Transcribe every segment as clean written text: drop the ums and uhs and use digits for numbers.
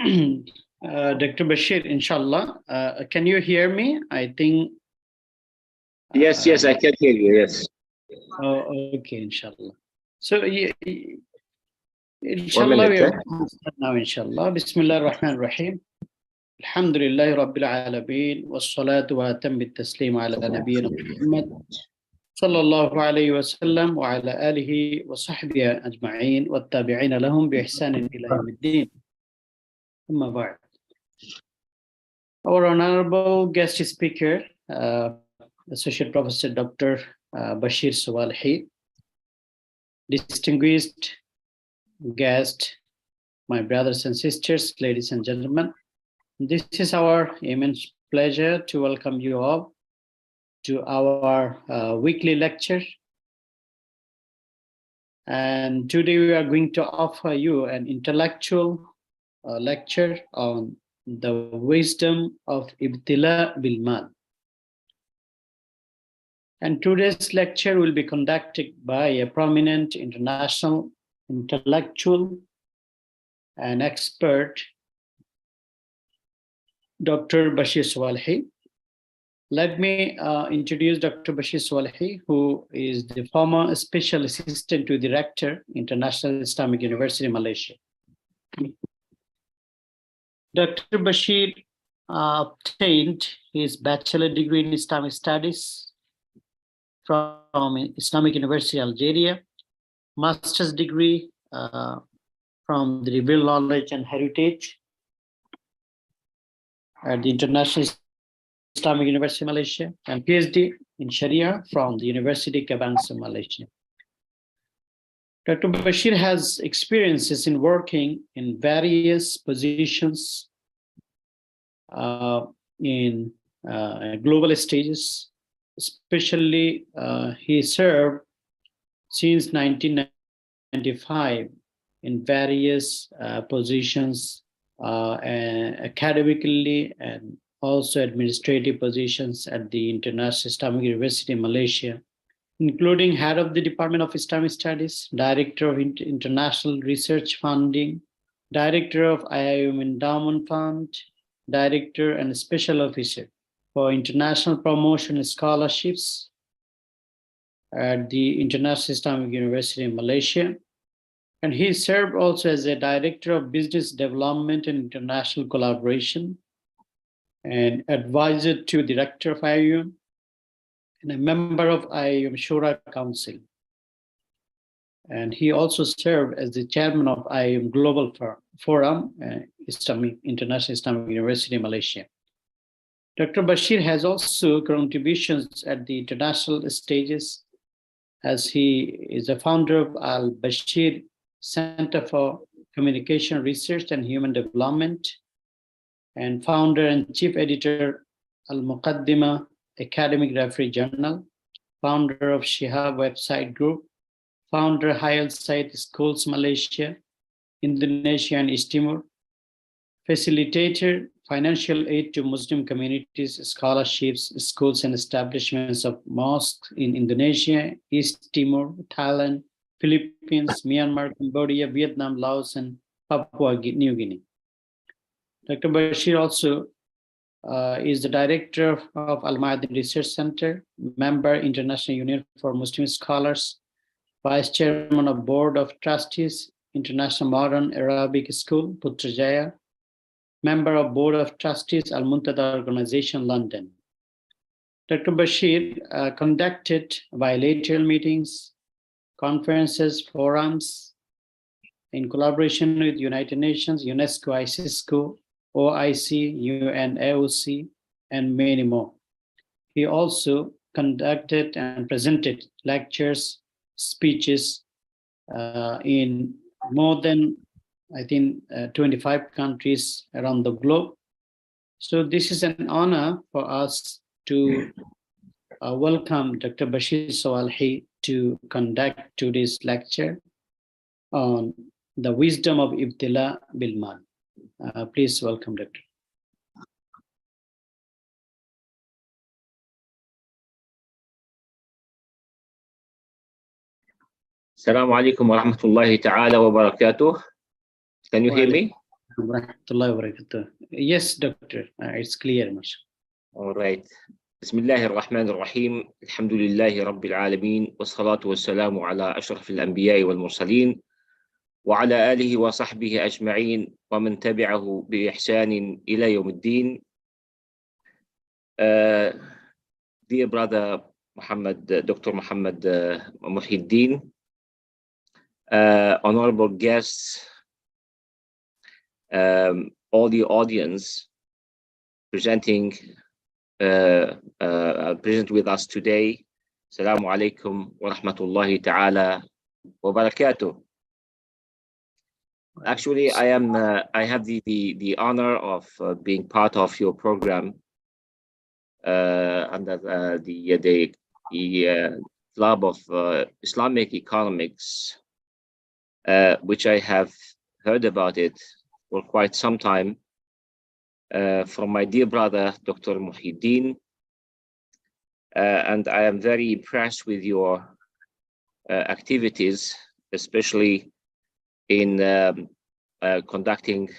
Dr. Bashir, inshallah. Can you hear me? I think. Yes, I can hear you. Yes. Oh, okay, inshallah. So, 1 inshallah, we minute. are going to start now, inshallah. Bismillah ar-Rahman ar-Rahim. Alhamdulillah Rabbil Alameen. Wassalatu wa atam bit-taslim ala nabiyyina Muhammad. Sallallahu alayhi wa sallam wa ala alihi wa sahbihi ajma'in wa tabi'ina lahum bi ihsanin ila yawmiddin. Amma ba'd. Our honorable guest speaker, Associate Professor Dr. Bachir Soualhi, distinguished guest, my brothers and sisters, ladies and gentlemen, this is our immense pleasure to welcome you all to our weekly lecture. And today we are going to offer you an intellectual lecture on the wisdom of ibtila bil mal. And today's lecture will be conducted by a prominent international intellectual and expert, Dr. Bachir Soualhi. Let me introduce Dr. Bachir Soualhi, who is the former Special Assistant to the Director, International Islamic University, Malaysia. Dr. Bachir obtained his bachelor degree in Islamic Studies from Islamic University, Algeria, master's degree from the Revealed Knowledge and Heritage at the International Islamic University, Malaysia, and PhD in Sharia from the University Kebangsaan, Malaysia. Dr. Bachir has experiences in working in various positions in global stages. Especially, he served since 1995 in various positions, academically and also administrative positions at the International Islamic University in Malaysia, including head of the Department of Islamic Studies, director of International Research Funding, director of IIM Endowment Fund, director and special officer for international promotion and scholarships at the International Islamic University in Malaysia. And he served also as a director of business development and international collaboration and advisor to director of IIM and a member of IIM Shura Council. And he also served as the chairman of IIM Global Forum, International Islamic University in Malaysia. Dr. Bachir has also contributions at the international stages, as he is a founder of Al-Bashir Center for Communication Research and Human Development, and founder and chief editor Al-Muqaddimah Academic Referee Journal, founder of Shihab Website Group, founder Hayal Said Schools Malaysia, Indonesia and East Timor, facilitator financial aid to Muslim communities, scholarships, schools and establishments of mosques in Indonesia, East Timor, Thailand, Philippines, Myanmar, Cambodia, Vietnam, Laos, and Papua New Guinea. Dr. Bachir also is the director of Al-Ma'adin Research Center, member International Union for Muslim Scholars, vice chairman of Board of Trustees, International Modern Arabic School, Putrajaya, member of Board of Trustees, Al-Muntada Organization, London. Dr. Bachir conducted bilateral meetings, conferences, forums in collaboration with United Nations, UNESCO, ISISCO, OIC, UNAOC, and many more. He also conducted and presented lectures, speeches in more than, I think, 25 countries around the globe. So this is an honor for us to welcome Dr. Bachir Soualhi to conduct today's lecture on the wisdom of ibtila bil mal. Please welcome, Doctor. Assalamu alaikum wa rahmatullahi ta'ala wa barakatuh. Can you hear me? Warahmatullahi wabarakatuh. Yes, doctor, it's clear, Masha. All right. بسم الله الرحمن الرحيم الحمد لله رب العالمين والصلاة والسلام على أشرف الأنبياء والمرسلين وعلى آله وصحبه أجمعين ومن تبعه بإحسان إلى يوم الدين. Dear brother Muhammad, Dr. Muhammad Muhyiddin, honorable guests, all the audience present with us today. Assalamu alaikum wa rahmatullahi ta'ala wa barakatuh. Actually, I have the honor of being part of your program under the Club of Islamic Economics, which I have heard about it for quite some time from my dear brother, Dr. Muhyiddin. And I am very impressed with your activities, especially in conducting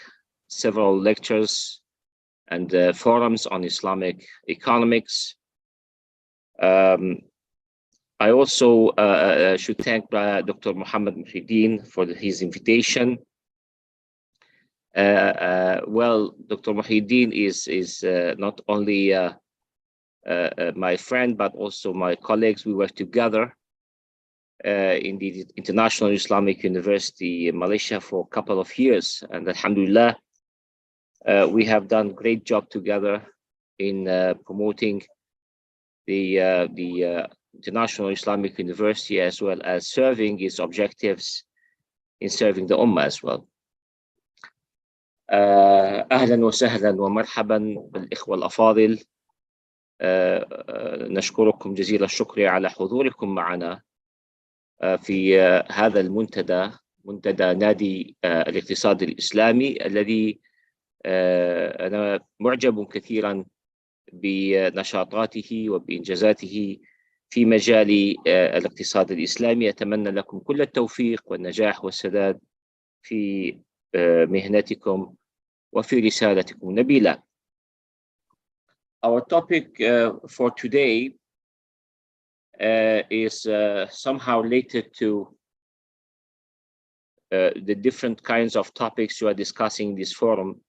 several lectures and forums on Islamic economics. I also should thank Dr. Muhammad Muhyiddin for his invitation. Well, Dr. Muhyiddin is not only my friend, but also my colleagues. We work together in the International Islamic University in Malaysia for a couple of years, and alhamdulillah, we have done a great job together in promoting the International Islamic University, as well as serving its objectives in serving the Ummah as well. أهلا وسهلا ومرحبا بالإخوة الأفاضل. نشكركم جزيل الشكر على حضوركم معنا في هذا المنتدى، منتدى نادي الاقتصاد الإسلامي، الذي أنا معجب كثيرا بنشاطاته وبإنجازاته في مجال الاقتصاد الإسلامي. أتمنى لكم كل التوفيق والنجاح والسداد في مهنتكم وفي رسالتكم النبيلة. Our topic for today is somehow related to the different kinds of topics you are discussing in this forum.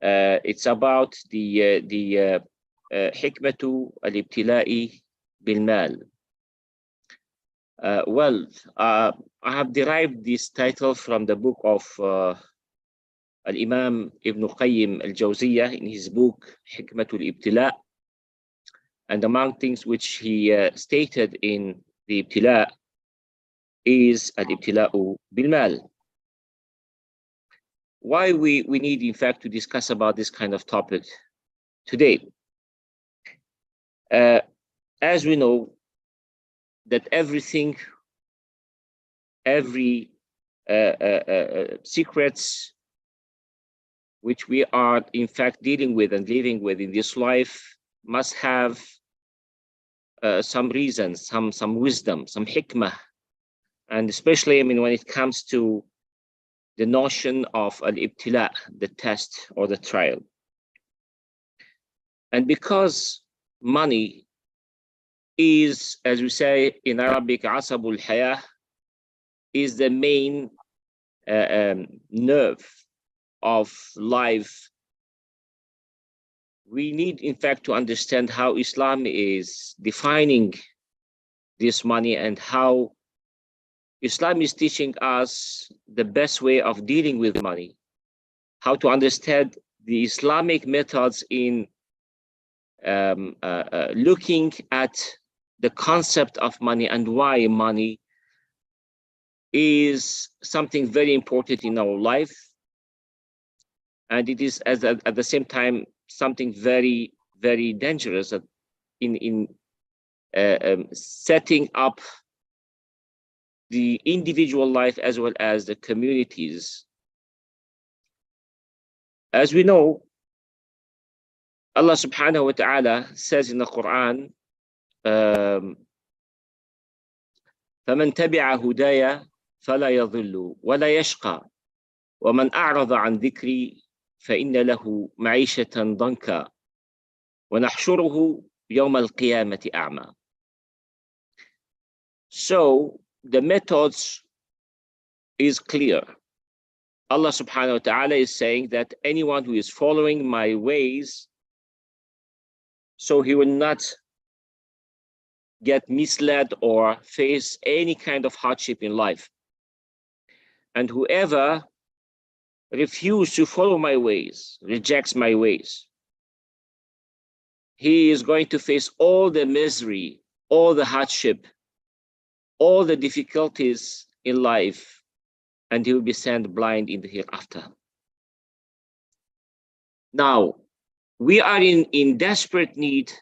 It's about the حكمة الابتلاء بالمال. Well, I have derived this title from the book of Al-Imam Ibn Qayyim al-Jawziyah in his book حكمة الابتلاء. And among things which he stated in the ibtila is al-ibtila'u bil-mal. Why we need, in fact, to discuss about this kind of topic today? As we know, that every secrets which we are, in fact, dealing with and living with in this life must have some reasons, some wisdom, some hikmah, and especially, I mean, when it comes to the notion of al-ibtila, the test or the trial. And because money is, as we say in Arabic, asabul hayah, is the main nerve of life, we need, in fact, to understand how Islam is defining this money and how Islam is teaching us the best way of dealing with money, how to understand the Islamic methods in looking at the concept of money and why money is something very important in our life. And it is, at the same time, something very, very dangerous in setting up the individual life as well as the communities. As we know, Allah subhanahu wa ta'ala says in the Quran, فَمَنْ تَبِعَ هُدَايَ فَلَا يَضِلُّ وَلَا يَشْقَى. ومن أعرض عن ذكري فإن له معيشة ضنكا ونحشره يوم القيامة أعمى. So the methods is clear. Allah subhanahu wa ta'ala is saying that anyone who is following my ways, so he will not get misled or face any kind of hardship in life. And whoever refuses to follow my ways, rejects my ways, he is going to face all the misery, all the hardship, all the difficulties in life, and he will be sent blind in the hereafter. Now, we are in desperate need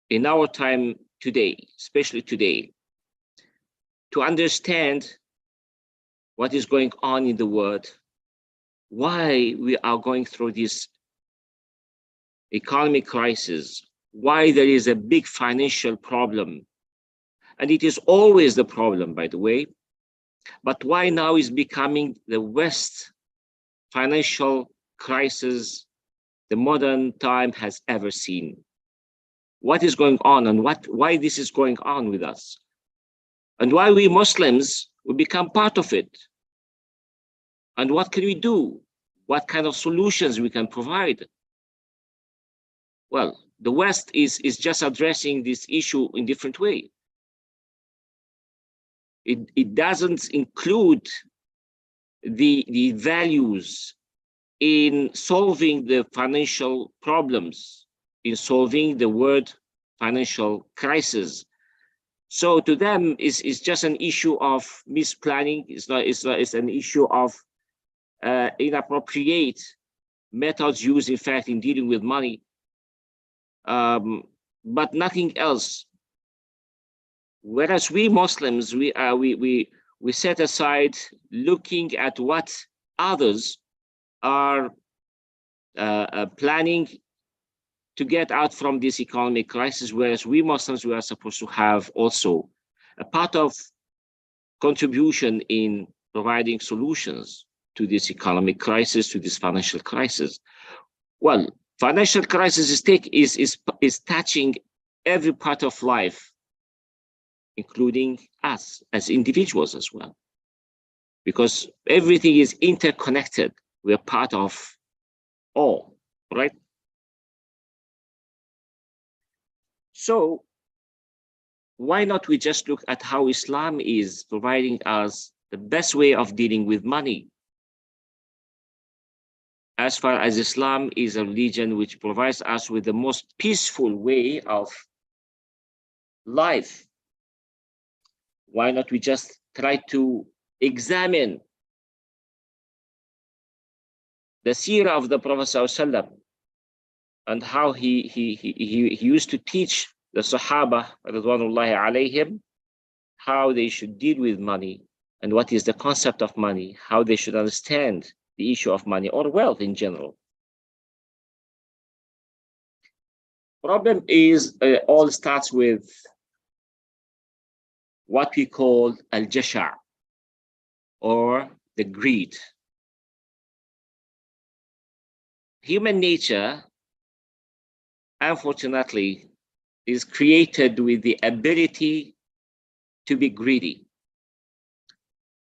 in our time today, especially today, to understand what is going on in the world, why we are going through this economic crisis, why there is a big financial problem. And it is always the problem, by the way, but why now is becoming the worst financial crisis the modern time has ever seen. What is going on and why this is going on with us? And why we Muslims will become part of it? And what can we do? What kind of solutions we can provide? Well, the West is just addressing this issue in different way. It doesn't include the values in solving the financial problems, in solving the world financial crisis. So to them, it's just an issue of misplanning. It's an issue of inappropriate methods used, in fact, in dealing with money, but nothing else. Whereas we Muslims, we set aside looking at what others are planning to get out from this economic crisis, whereas we Muslims, we are supposed to have also a part of contribution in providing solutions to this economic crisis, to this financial crisis. Well, financial crisis is touching every part of life, including us as individuals as well, because everything is interconnected. We are part of all, right? So why not we just look at how Islam is providing us the best way of dealing with money? As far as Islam is a religion which provides us with the most peaceful way of life, why not we just try to examine the seerah of the Prophet ﷺ and how he used to teach the Sahaba, Ridwanullahi alayhim, how they should deal with money and what is the concept of money, how they should understand the issue of money or wealth in general. Problem is, all starts with what we call al-jasha', or the greed. Human nature, unfortunately, is created with the ability to be greedy.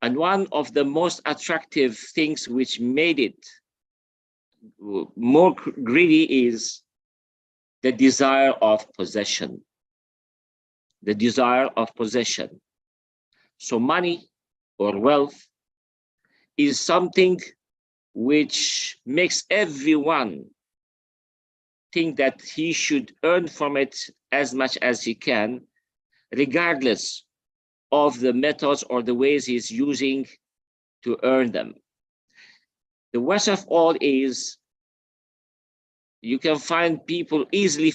And one of the most attractive things which made it more greedy is the desire of possession. The desire of possession. So money or wealth is something which makes everyone think that he should earn from it as much as he can, regardless of the methods or the ways he's using to earn them. The worst of all is you can find people easily,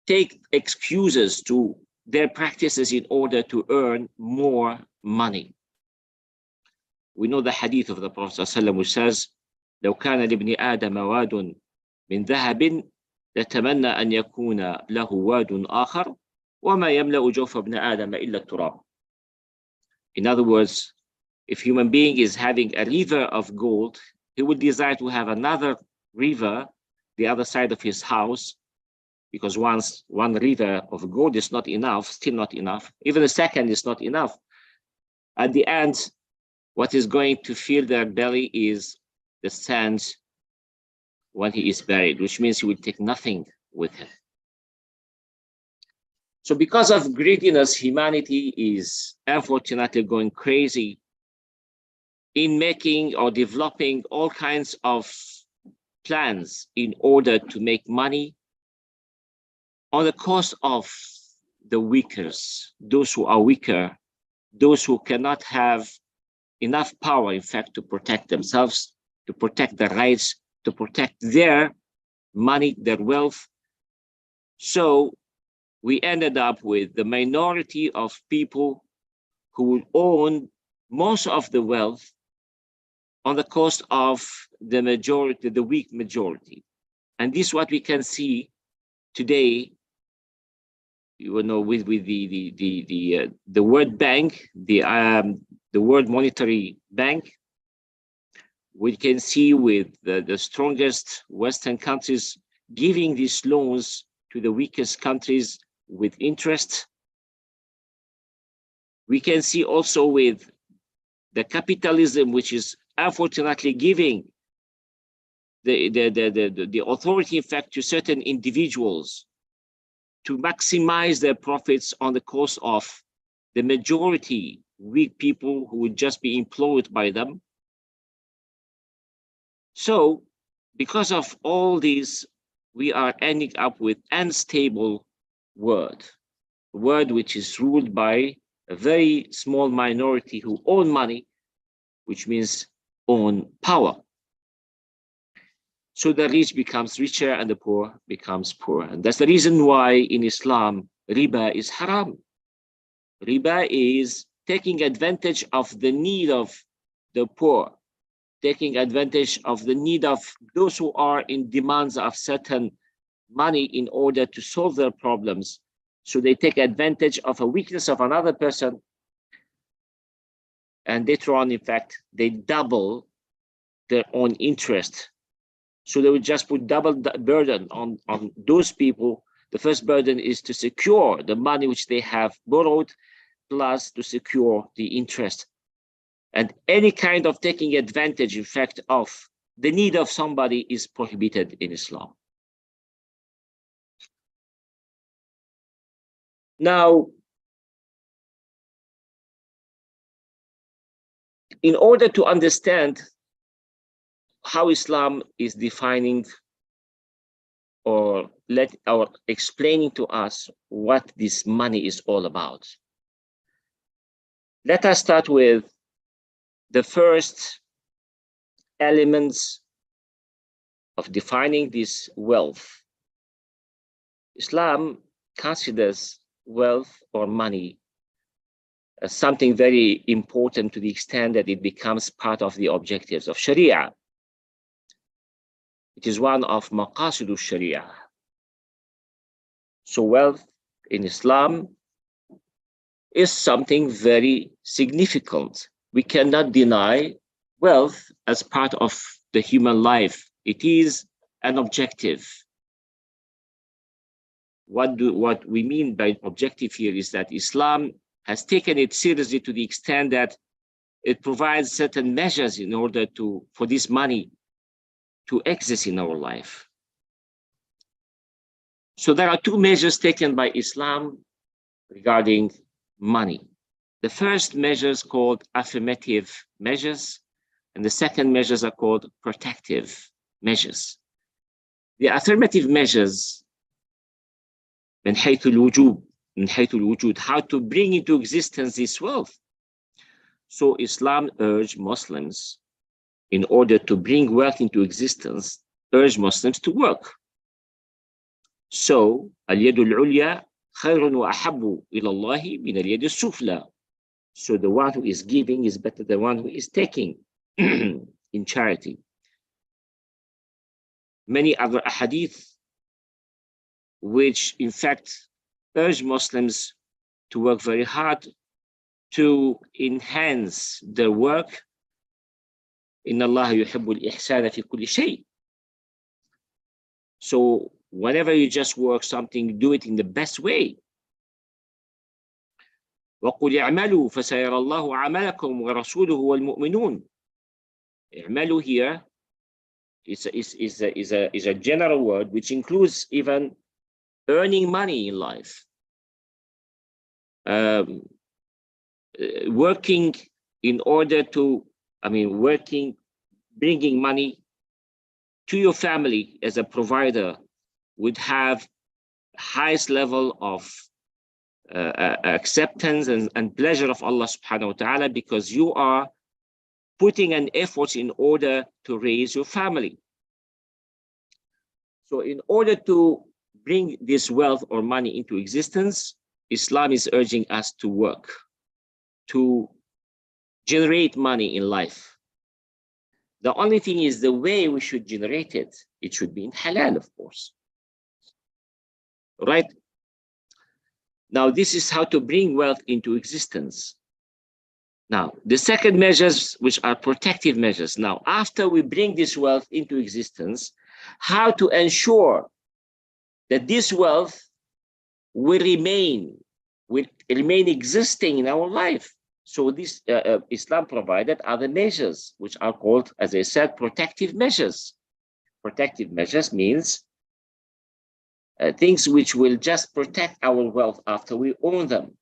take excuses to their practices in order to earn more money. We know the hadith of the Prophet ﷺ which says, لو كان لابن آدم واد من ذهب لتمنى أن يكون له واد آخر وما يملأ جوف ابن آدم إلا التراب. In other words, If human being is having a river of gold, he would desire to have another river the other side of his house, because once one river of gold is not enough, still not enough, even a second is not enough. At the end, what is going to fill their belly is the sand when he is buried, which means he will take nothing with him. So because of greediness, humanity is unfortunately going crazy in making or developing all kinds of plans in order to make money on the cost of the weakers, those who are weaker, those who cannot have enough power, in fact, to protect themselves, to protect their rights, to protect their money, their wealth. So we ended up with the minority of people who will own most of the wealth on the cost of the majority, the weak majority. And this is what we can see today, you know, with the World Bank, the World Monetary Bank. We can see with the strongest Western countries giving these loans to the weakest countries with interest. We can see also with the capitalism, which is unfortunately giving the authority, in fact, to certain individuals to maximize their profits on the cost of the majority weak people who would just be employed by them. So because of all these, we are ending up with unstable world, a world which is ruled by a very small minority who own money, which means own power. So the rich becomes richer and the poor becomes poor. And that's the reason why in Islam, riba is haram. Riba is taking advantage of the need of the poor, taking advantage of the need of those who are in demands of certain money in order to solve their problems. So they take advantage of a weakness of another person, and later on, in fact, they double their own interest. So they would just put double burden on those people. The first burden is to secure the money which they have borrowed, plus to secure the interest. And any kind of taking advantage, in fact, of the need of somebody is prohibited in Islam. Now, in order to understand how Islam is defining or explaining to us what this money is all about, let us start with the first elements of defining this wealth. Islam considers wealth or money as something very important to the extent that it becomes part of the objectives of Sharia. It is one of maqasid al-Sharia. So wealth in Islam is something very significant. We cannot deny wealth as part of the human life. It is an objective. What we mean by objective here is that Islam has taken it seriously to the extent that it provides certain measures in order for this money to exist in our life. So there are two measures taken by Islam regarding money. The first measure is called affirmative measures, and the second measures are called protective measures. The affirmative measures, من حيث الوجود, how to bring into existence this wealth. So Islam urged Muslims, in order to bring wealth into existence, urge Muslims to work. So اليد العليا خير وأحب إلى الله من اليد السفلى. So the one who is giving is better than the one who is taking in charity. Many other hadith which in fact urge Muslims to work very hard to enhance their work. إن الله يحب الإحسان في كل شيء. So whenever you just work something, do it in the best way. وقل اعملوا فسيرى الله عملكم ورسوله والمؤمنون. اعملوا here is a general word which includes even earning money in life. Working in order to, bringing money to your family as a provider would have highest level of acceptance and pleasure of Allah subhanahu wa ta'ala, because you are putting an effort in order to raise your family. So in order to bring this wealth or money into existence, Islam is urging us to work, to generate money in life. The only thing is the way we should generate it. It should be in halal, of course. Right? Now, this is how to bring wealth into existence. Now, the second measures, which are protective measures. Now, after we bring this wealth into existence, how to ensure that this wealth will remain existing in our life. So this Islam provided other measures, which are called, as I said, protective measures. Protective measures means things which will just protect our wealth after we own them.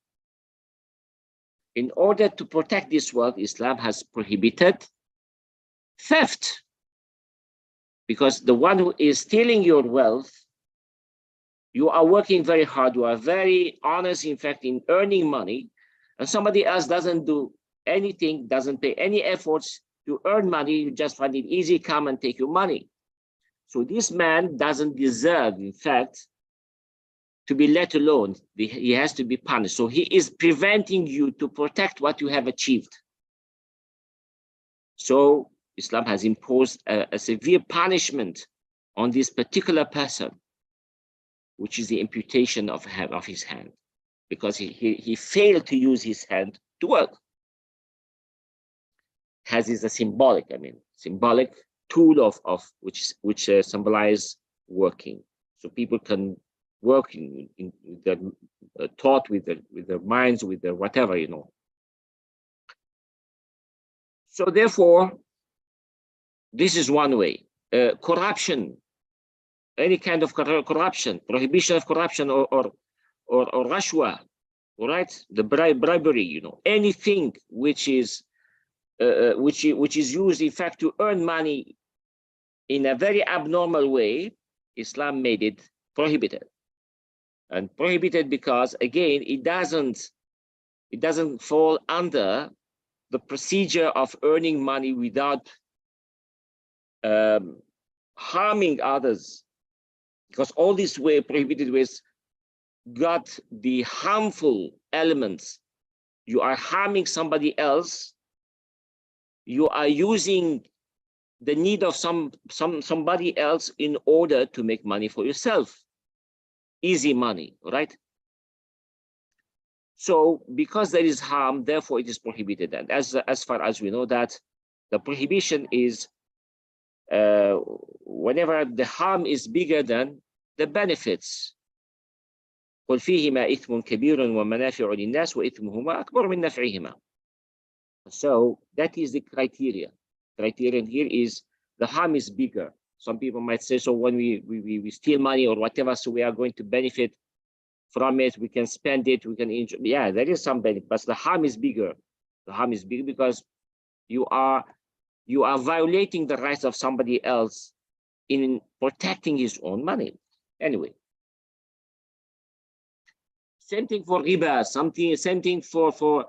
In order to protect this wealth, Islam has prohibited theft, because the one who is stealing your wealth, you are working very hard, you are very honest, in fact, in earning money, and somebody else doesn't do anything, doesn't pay any efforts to earn money, you just find it easy, come and take your money. So this man doesn't deserve, in fact, to be let alone. He has to be punished. So he is preventing you to protect what you have achieved. So Islam has imposed a severe punishment on this particular person, which is the amputation of his hand, because he failed to use his hand to work. Has is a symbolic tool of which symbolize working, so people can work in their thought, with their minds, with their whatever, you know. So therefore, this is one way. Corruption, any kind of corruption, prohibition of corruption or rashwa, all right, the bribery, you know, anything which is used, in fact, to earn money in a very abnormal way. Islam made it prohibited, and prohibited because, again, it doesn't fall under the procedure of earning money without harming others, because all these prohibited ways got the harmful elements. You are harming somebody else. You are using the need of somebody else in order to make money for yourself. Easy money, right? So because there is harm, therefore it is prohibited. And as far as we know, that the prohibition is whenever the harm is bigger than the benefits. قل فيهما إثم كبير ومنافع للناس وإثمهما أكبر من نفعهما. So that is the criteria. Criterion here is the harm is bigger. Some people might say, so when we steal money or whatever, so we are going to benefit from it, we can spend it, we can enjoy. Yeah, there is some benefit, but the harm is bigger. The harm is bigger because you are violating the rights of somebody else in protecting his own money. Anyway, same thing for riba, same thing for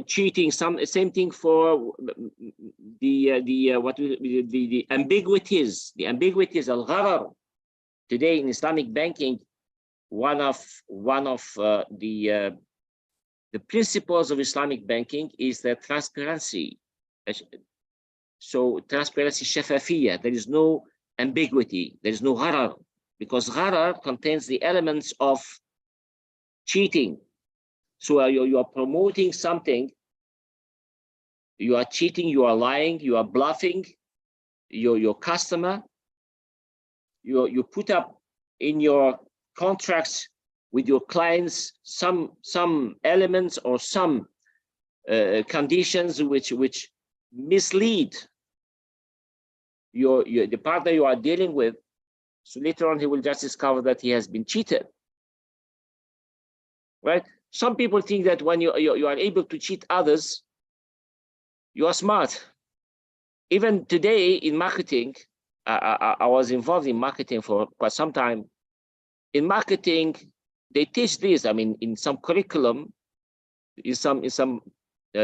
cheating, same thing for the ambiguities, al-gharar. Today in Islamic banking, one of the principles of Islamic banking is the transparency. So transparency, shafafiyya, there is no ambiguity, there is no gharar, because gharar contains the elements of cheating. So you are promoting something, you are cheating, you are lying, you are bluffing your customer. You put up in your contracts with your clients some elements or some conditions which mislead the partner you are dealing with. So later on, he will just discover that he has been cheated, right? Some people think that when you are able to cheat others, you are smart. Even today in marketing, I was involved in marketing for quite some time. In marketing, they teach this. I mean, in some curriculum, in some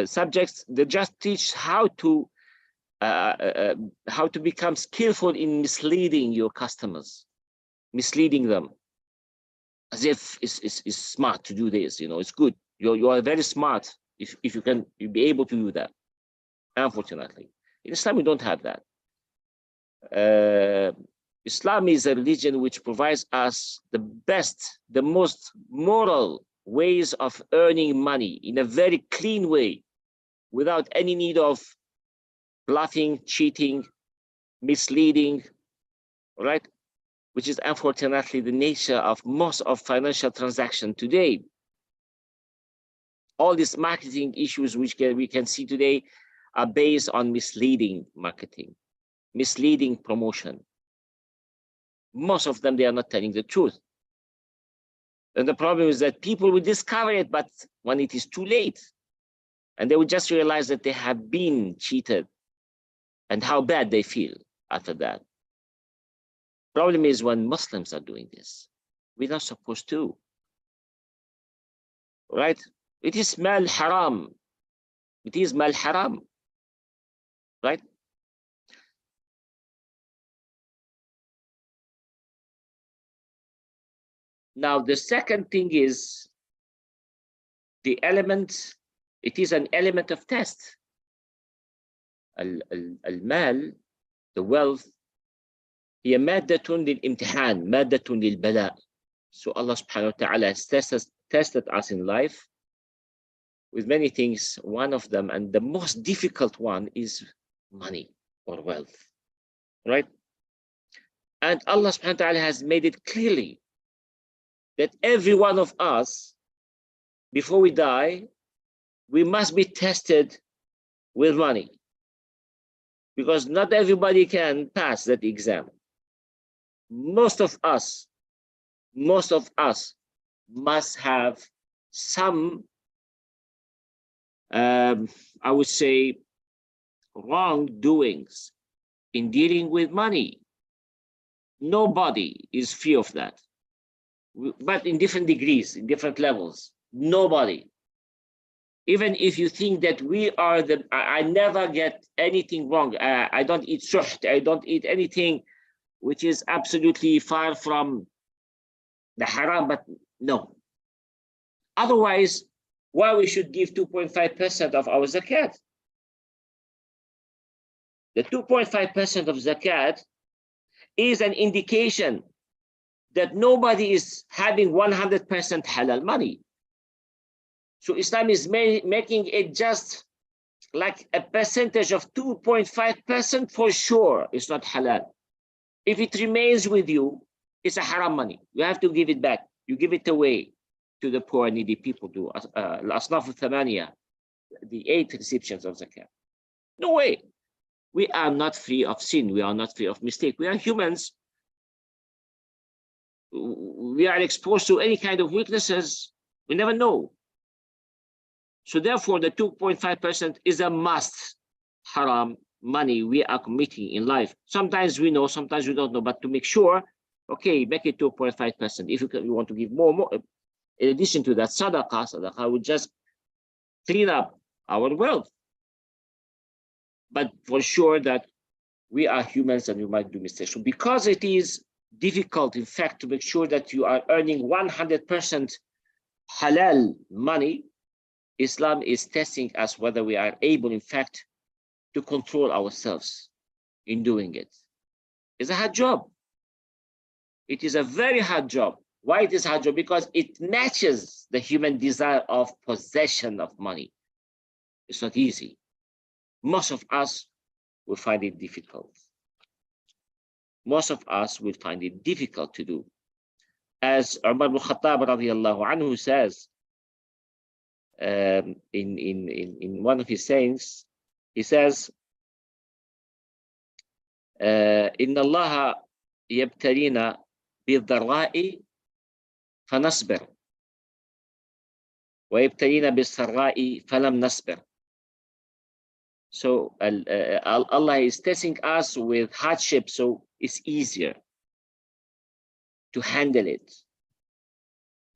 subjects, they just teach how to become skillful in misleading your customers, misleading them, as if it's smart to do this. You know, it's good. You are very smart if you can be able to do that. Unfortunately, in Islam we don't have that. Islam is a religion which provides us the best, the most moral ways of earning money in a very clean way, without any need of bluffing, cheating, misleading, right? Which is unfortunately the nature of most of financial transactions today. All these marketing issues which we can see today are based on misleading marketing, misleading promotion. Most of them, they are not telling the truth. And the problem is that people will discover it, but when it is too late, and they will just realize that they have been cheated and how bad they feel after that. Problem is when Muslims are doing this, we're not supposed to, right? It is mal haram. It is mal haram, right? Now, the second thing is the element, it is an element of test. Al-mal, the wealth, هي مادة للامتحان، مادة للبلاء. So Allah subhanahu wa ta'ala has tested us in life with many things. One of them, and the most difficult one, is money or wealth, right? And Allah subhanahu wa ta'ala has made it clearly that every one of us, before we die, we must be tested with money, because not everybody can pass that exam. Most of us must have some, I would say, wrongdoings in dealing with money. Nobody is free of that, but in different degrees, in different levels. Nobody. Even if you think that we are I never get anything wrong. I don't eat suht. I don't eat anything which is absolutely far from the haram, but no. Otherwise, why we should give 2.5% of our zakat? The 2.5% of zakat is an indication that nobody is having 100% halal money. So Islam is making it just like a percentage of 2.5% for sure. It's not halal. If it remains with you, it's a haram money. You have to give it back. You give it away to the poor and needy people. Do al-asnaf al-thamaniya, the 8 receptions of zakat. No way. We are not free of sin. We are not free of mistake. We are humans. We are exposed to any kind of weaknesses. We never know. So therefore, the 2.5% is a must haram money we are committing in life. Sometimes we know, sometimes we don't know, but to make sure, okay, make it 2.5%. If you want to give more, in addition to that, sadaqah would just clean up our wealth. But for sure that we are humans and we might do mistakes. So because it is difficult, in fact, to make sure that you are earning 100% halal money, Islam is testing us whether we are able, in fact, to control ourselves in doing it. It's a hard job. It is a very hard job. Why it is hard job? Because it matches the human desire of possession of money. It's not easy. Most of us will find it difficult. Most of us will find it difficult to do. As Umar ibn Khattab radiallahu anhu says in one of his sayings, he says, إن الله يبتلينا بالضراء فنصبر ويبتلينا بالسراء فلم نصبر. So Allah is testing us with hardship, so it's easier to handle it.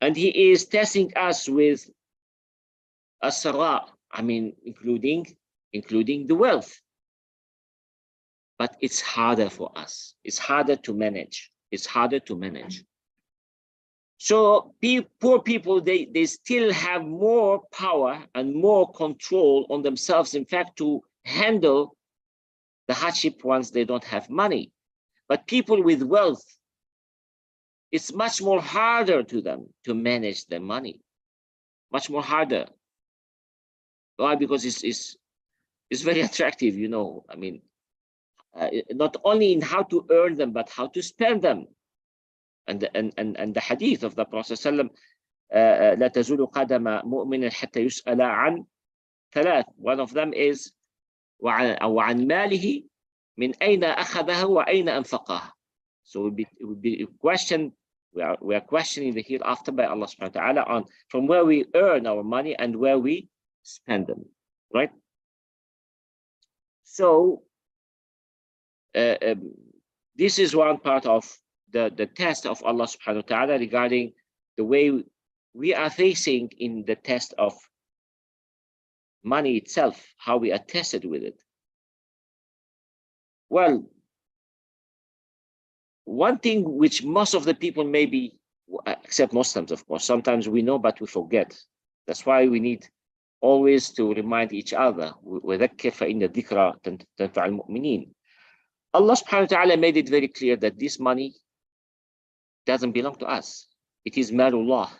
And He is testing us with as-sarra, I mean, including the wealth. But it's harder for us. It's harder to manage. It's harder to manage. So poor people, they still have more power and more control on themselves, in fact, to handle the hardship once they don't have money. But people with wealth, it's much more harder to them to manage their money. Much more harder. Why? Because it's very attractive, you know. I mean, not only in how to earn them, but how to spend them. And the hadith of the Prophet ﷺ, لا تزول قدم مؤمن حتى يسأل عن ثلاث. One of them is وعن ماله من أين أخذه وأين أنفقه. So it would be questioned. We are questioning the hereafter by Allah subhanahu wa ta'ala on from where we earn our money and where we spend them, right? So this is one part of the test of Allah subhanahu wa ta'ala regarding the way we are facing in the test of money itself, how we are tested with it. Well, one thing which most of the people maybe, except Muslims, of course, sometimes we know, but we forget. That's why we need always to remind each other. وَذَكِّرْ فَإِنَّ الذِّكْرَ تَنْفَعُ الْمُؤْمِنِينَ. Allah subhanahu wa ta'ala made it very clear that this money doesn't belong to us. It is malullah.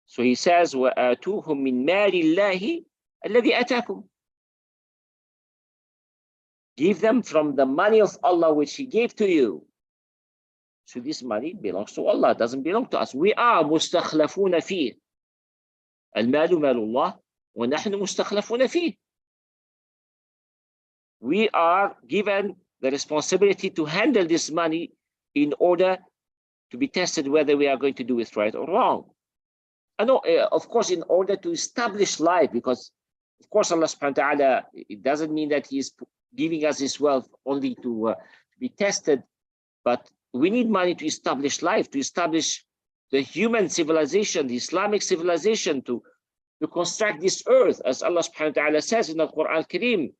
So He says, وَآتُوهُمْ مِنْ مَالِ اللَّهِ الَّذِي أَتَاكُمْ. Give them from the money of Allah which He gave to you. So this money belongs to Allah, doesn't belong to us. We are مستخلفون فيه. المال مال الله ونحن مستخلفون فيه. We are given the responsibility to handle this money in order to be tested whether we are going to do it right or wrong. And of course, in order to establish life, because of course Allah subhanahu wa ta'ala, it doesn't mean that He is giving us His wealth only to be tested, but we need money to establish life, to establish the human civilization, the Islamic civilization, to construct this earth, as Allah subhanahu wa ta'ala says in the Quran al-Kareem.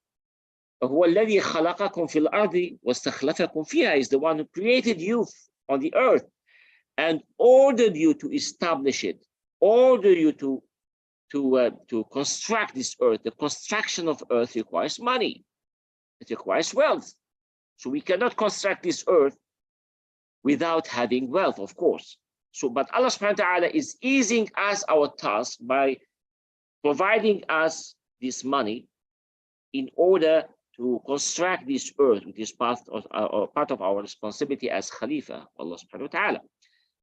هو الذي خلقكم في الأرض واستخلفكم فيها, is the one who created you on the earth and ordered you to establish it, ordered you to construct this earth. The construction of earth requires money. It requires wealth. So we cannot construct this earth without having wealth, of course. So, but Allah subhanahu wa ta'ala is easing us our task by providing us this money in order to construct this earth, which is part of our responsibility as Khalifa, Allah subhanahu wa ta'ala.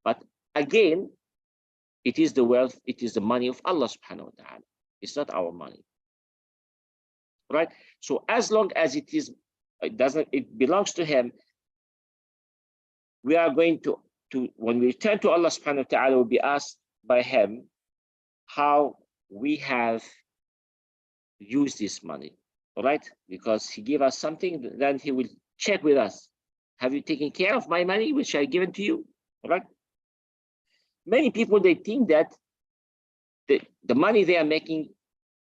But again, it is the wealth, it is the money of Allah subhanahu wa ta'ala. It's not our money. Right? So as long as it belongs to Him, we are going to when we return to Allah subhanahu wa ta'ala, we'll be asked by Him how we have used this money. All right, because He gave us something, then He will check with us. Have you taken care of my money, which I given to you? All right. Many people, they think that the money they are making,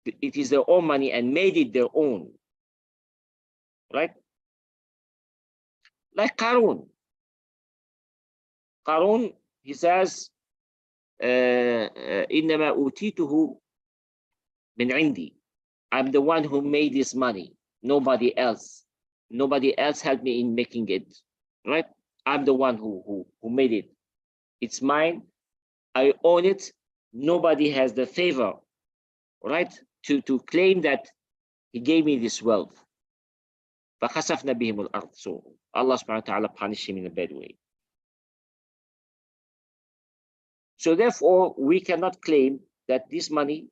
it is their own money and made it their own. Right? Like Qarun. Qarun, he says, إنما أوتيته من عندي. I'm the one who made this money, nobody else. Nobody else helped me in making it, right? I'm the one who made it. It's mine. I own it. Nobody has the favor, right, to claim that he gave me this wealth. فَخَسَفْنَا بِهِمُ الْأَرْضِ. So Allah subhanahu wa ta'ala punished him in a bad way. So therefore, we cannot claim that this money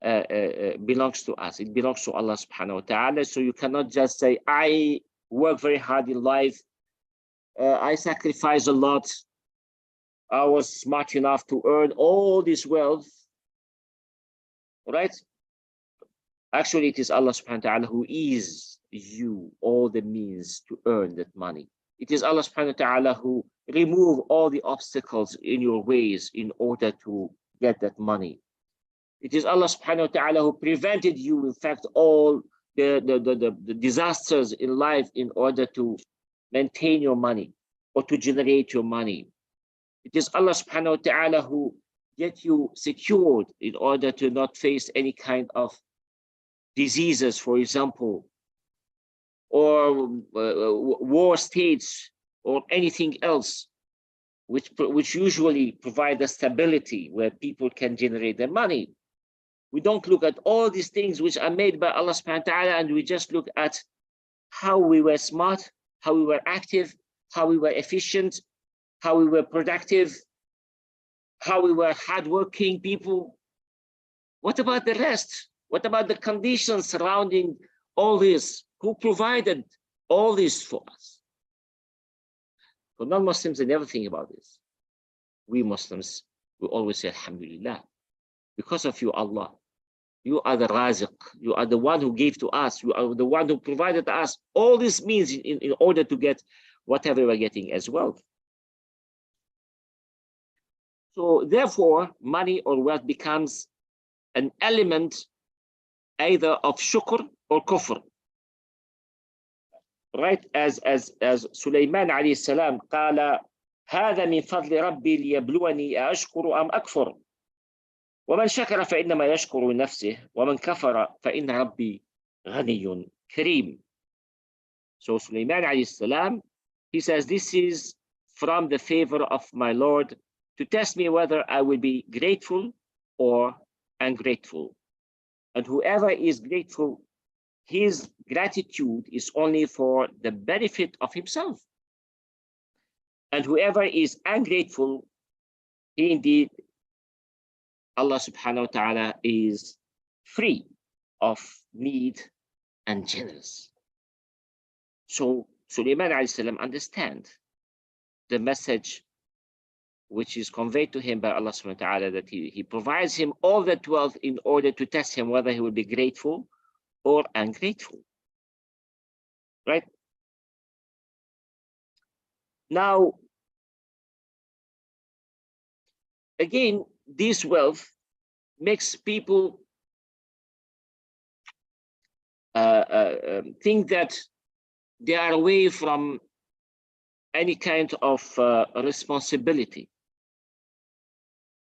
belongs to us. It belongs to Allah subhanahu wa ta'ala. So you cannot just say, I work very hard in life. I sacrifice a lot. I was smart enough to earn all this wealth. Right? Actually, it is Allah subhanahu wa ta'ala who is you all the means to earn that money. It is Allah subhanahu wa ta'ala who remove all the obstacles in your ways in order to get that money. It is Allah subhanahu wa ta'ala who prevented you, in fact, all the disasters in life in order to maintain your money or to generate your money. It is Allah subhanahu wa ta'ala who get you secured in order to not face any kind of diseases, for example, or war states, or anything else, which usually provide the stability where people can generate their money. We don't look at all these things which are made by Allah subhanahu wa ta'ala, and we just look at how we were smart, how we were active, how we were efficient, how we were productive, how we were hardworking people. What about the rest? What about the conditions surrounding all this? Who provided all this for us? For non-Muslims, they never think about this. We Muslims, we always say, Alhamdulillah, because of you, Allah. You are the Raziq. You are the one who gave to us. You are the one who provided us all this means in order to get whatever we're getting as well. So therefore, money or wealth becomes an element either of shukr or kufr. Right, as Sulaiman alayhi salam قال هذا من فضل ربي ليبلوني أشكر أم أكفر ومن شكر فإنما يشكر لنفسه ومن كفر فإن ربي غني كريم. So Sulaiman alayhi salam, he says, this is from the favor of my Lord to test me whether I will be grateful or ungrateful. And whoever is grateful, his gratitude is only for the benefit of himself. And whoever is ungrateful, he indeed, Allah subhanahu wa ta'ala, is free of need and generous. So Sulaiman alayhi salam understand the message which is conveyed to him by Allah subhanahu wa ta'ala, that he provides him all that wealth in order to test him whether he will be grateful or ungrateful. Right? Now, again, this wealth makes people think that they are away from any kind of responsibility,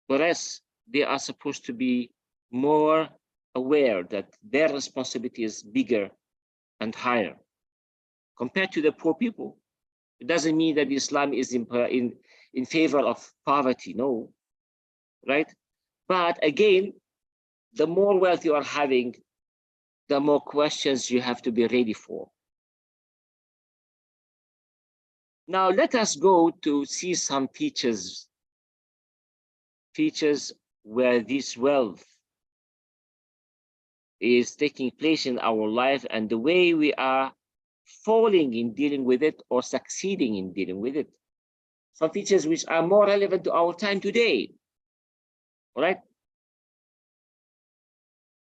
whereas they are supposed to be more aware that their responsibility is bigger and higher compared to the poor people. It doesn't mean that Islam is in favor of poverty, no, right? But again, the more wealth you are having, the more questions you have to be ready for. Now let us go to see some features where this wealth is taking place in our life and the way we are falling in dealing with it or succeeding in dealing with it. Some features which are more relevant to our time today, all right?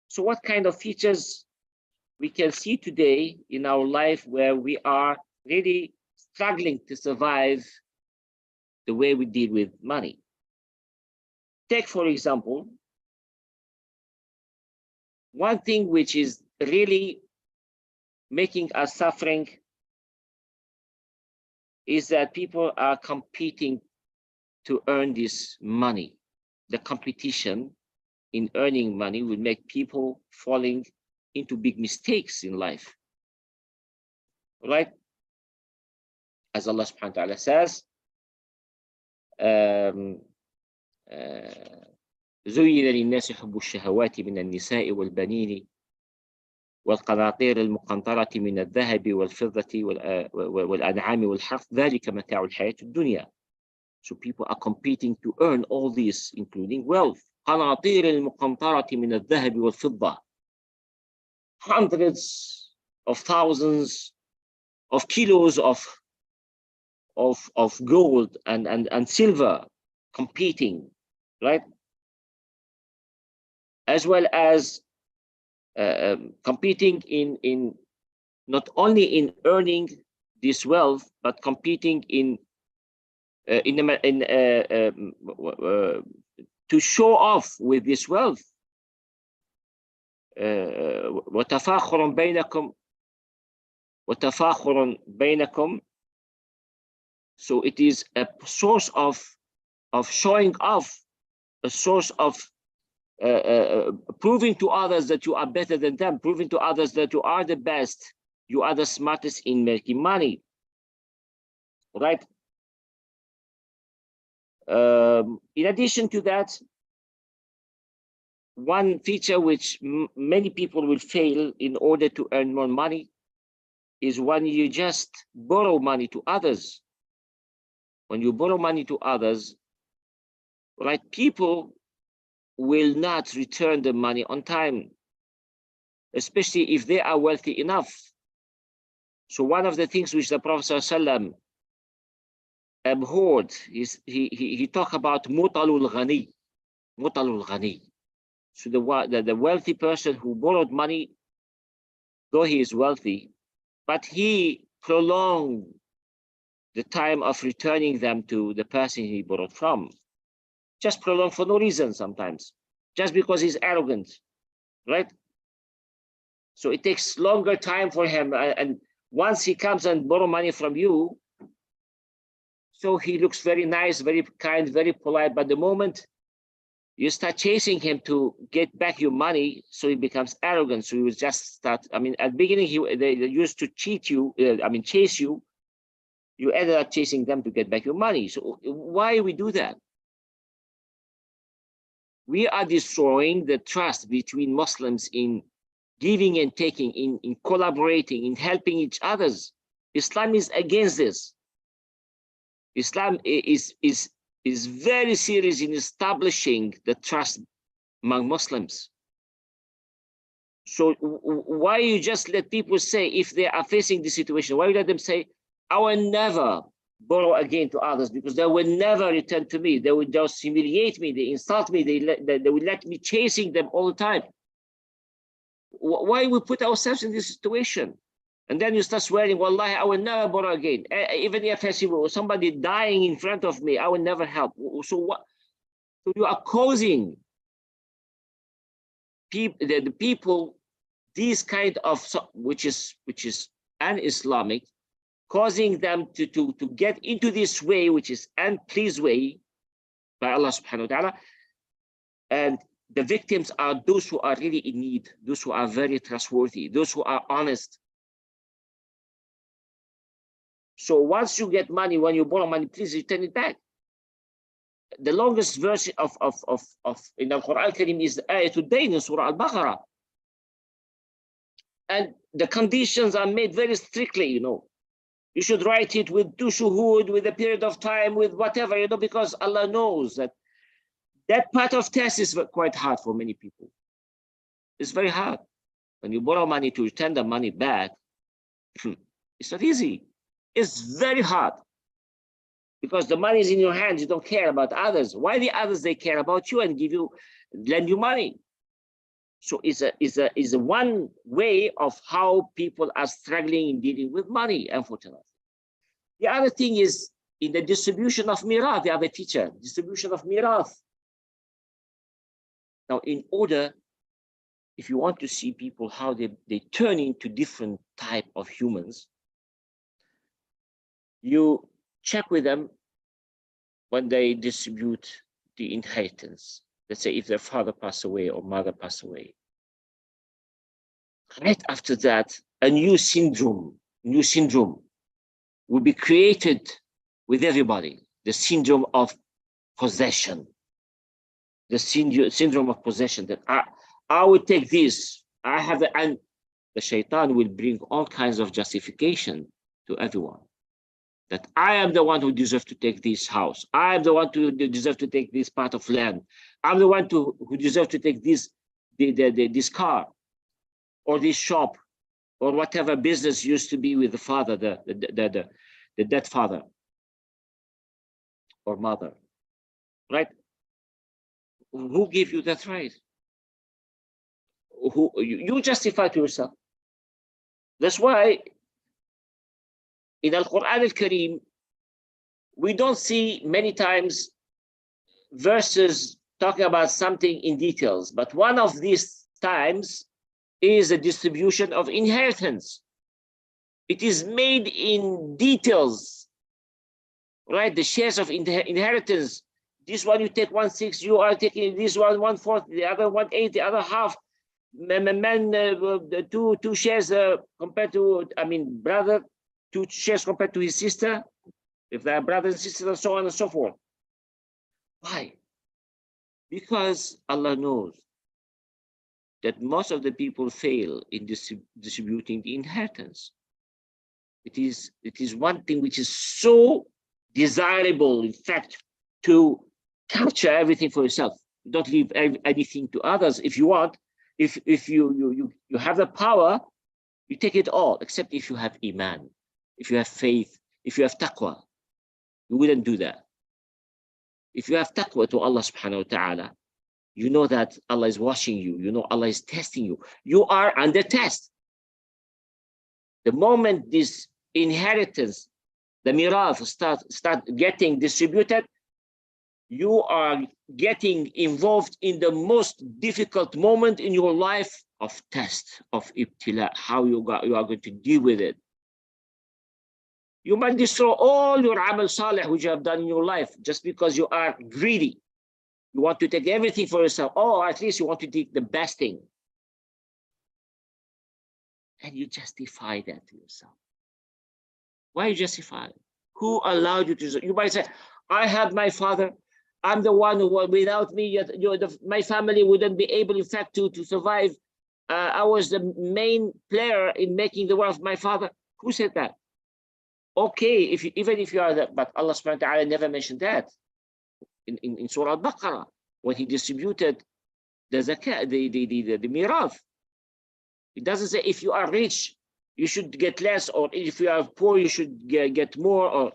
So what kind of features we can see today in our life where we are really struggling to survive the way we deal with money? Take, for example, one thing which is really making us suffering is that people are competing to earn this money. The competition in earning money will make people falling into big mistakes in life, right? As Allah subhanahu wa ta'ala says, um, زين للناس حب الشهوات من النساء والبنين والقناطير المقنطرة من الذهب والفضة والأنعام والحرث ذلك متاع الحياة الدنيا. So people are competing to earn all this, including wealth. قناطير المقنطرة من الذهب والفضة. Hundreds of thousands of kilos of gold and silver competing, right? As well as competing in not only in earning this wealth, but competing to show off with this wealth. وتفاخر بينكم. So it is a source of showing off, a source of proving to others that you are better than them, proving to others that you are the best, you are the smartest in making money, right? In addition to that, one feature which many people will fail in order to earn more money is when you just borrow money to others. When you borrow money to others, right, people will not return the money on time, especially if they are wealthy enough. So one of the things which the Prophet ﷺ abhorred is he talked about mutalul ghani. So the wealthy person who borrowed money, though he is wealthy, but he prolonged the time of returning them to the person he borrowed from. Just prolonged for no reason sometimes, just because he's arrogant, right? So it takes longer time for him, and once he comes and borrow money from you, so he looks very nice, very kind, very polite, but the moment you start chasing him to get back your money, so he becomes arrogant. So you just start, I mean, at the beginning, they used to cheat you, chase you. You ended up chasing them to get back your money. So why we do that? We are destroying the trust between Muslims in giving and taking, in collaborating, in helping each others. Islam is against this. Islam is very serious in establishing the trust among Muslims. So why you just let people say, if they are facing this situation, why you let them say, I will never borrow again to others because they will never return to me. They will just humiliate me, they insult me, they will let me chasing them all the time. Why we put ourselves in this situation? And then you start swearing, wallahi, I will never borrow again. Even if I see somebody dying in front of me, I will never help. So what? So you are causing the people these kind of, which is un-Islamic, causing them to get into this way, which is unpleased way by Allah subhanahu wa ta'ala. And the victims are those who are really in need, those who are very trustworthy, those who are honest. So once you get money, when you borrow money, please return it back. The longest verse of in the Quran Karim is Ayatul Dayn in Surah Al-Baqarah. And the conditions are made very strictly, you know. You should write it with 2 shuhud, with a period of time, with whatever, you know, because Allah knows that that part of test is quite hard for many people. It's very hard. When you borrow money to return the money back, it's not easy. It's very hard. Because the money is in your hands, you don't care about others. Why the others, they care about you and lend you money? So it's a one way of how people are struggling in dealing with money, unfortunately. The other thing is in the distribution of mirath, the other teacher, distribution of mirath. Now, in order, if you want to see people, how they turn into different type of humans, you check with them when they distribute the inheritance. Let's say if their father passed away or mother passed away. Right after that, a new syndrome will be created with everybody. The syndrome of possession, the syndrome of possession, that I will take this, I have the, and the shaitan will bring all kinds of justification to everyone. That I am the one who deserves to take this house. I am the one who deserves to take this part of land. I'm the one who deserves to take this, this car, or this shop, or whatever business used to be with the father, the dead father or mother, right? Who gave you that right? Who you justify to yourself. That's why in Al-Quran Al-Kareem, we don't see many times verses talking about something in details, but one of these times is the distribution of inheritance. It is made in details, right? The shares of inheritance. This one you take 1/6, you are taking this one 1/4, the other 1/8, the other half. The two shares compared to, I mean, brother, 2 shares compared to his sister, if they are brothers and sisters, and so on and so forth. Why? Because Allah knows that most of the people fail in distributing the inheritance. It is one thing which is so desirable, in fact, to capture everything for yourself. Don't leave anything to others. If you want, if you have the power, you take it all, except if you have iman, if you have faith, if you have taqwa. You wouldn't do that. If you have taqwa to Allah subhanahu wa ta'ala, you know that Allah is watching you. You know Allah is testing you. You are under test. The moment this inheritance, the mirath, start getting distributed, you are getting involved in the most difficult moment in your life of test, of ibtila, how you are going to deal with it. You might destroy all your amal salih which you have done in your life just because you are greedy. You want to take everything for yourself. Oh, at least you want to take the best thing. And you justify that to yourself. Why you justify it? Who allowed you to? You might say, I had my father. I'm the one who, without me, my family wouldn't be able, in fact, to survive. I was the main player in making the wealth of my father. Who said that? Okay, even if you are that, but Allah subhanahu wa ta'ala never mentioned that in Surah Al-Baqarah when He distributed the zakat, the mirath. It doesn't say if you are rich, you should get less, or if you are poor, you should get more,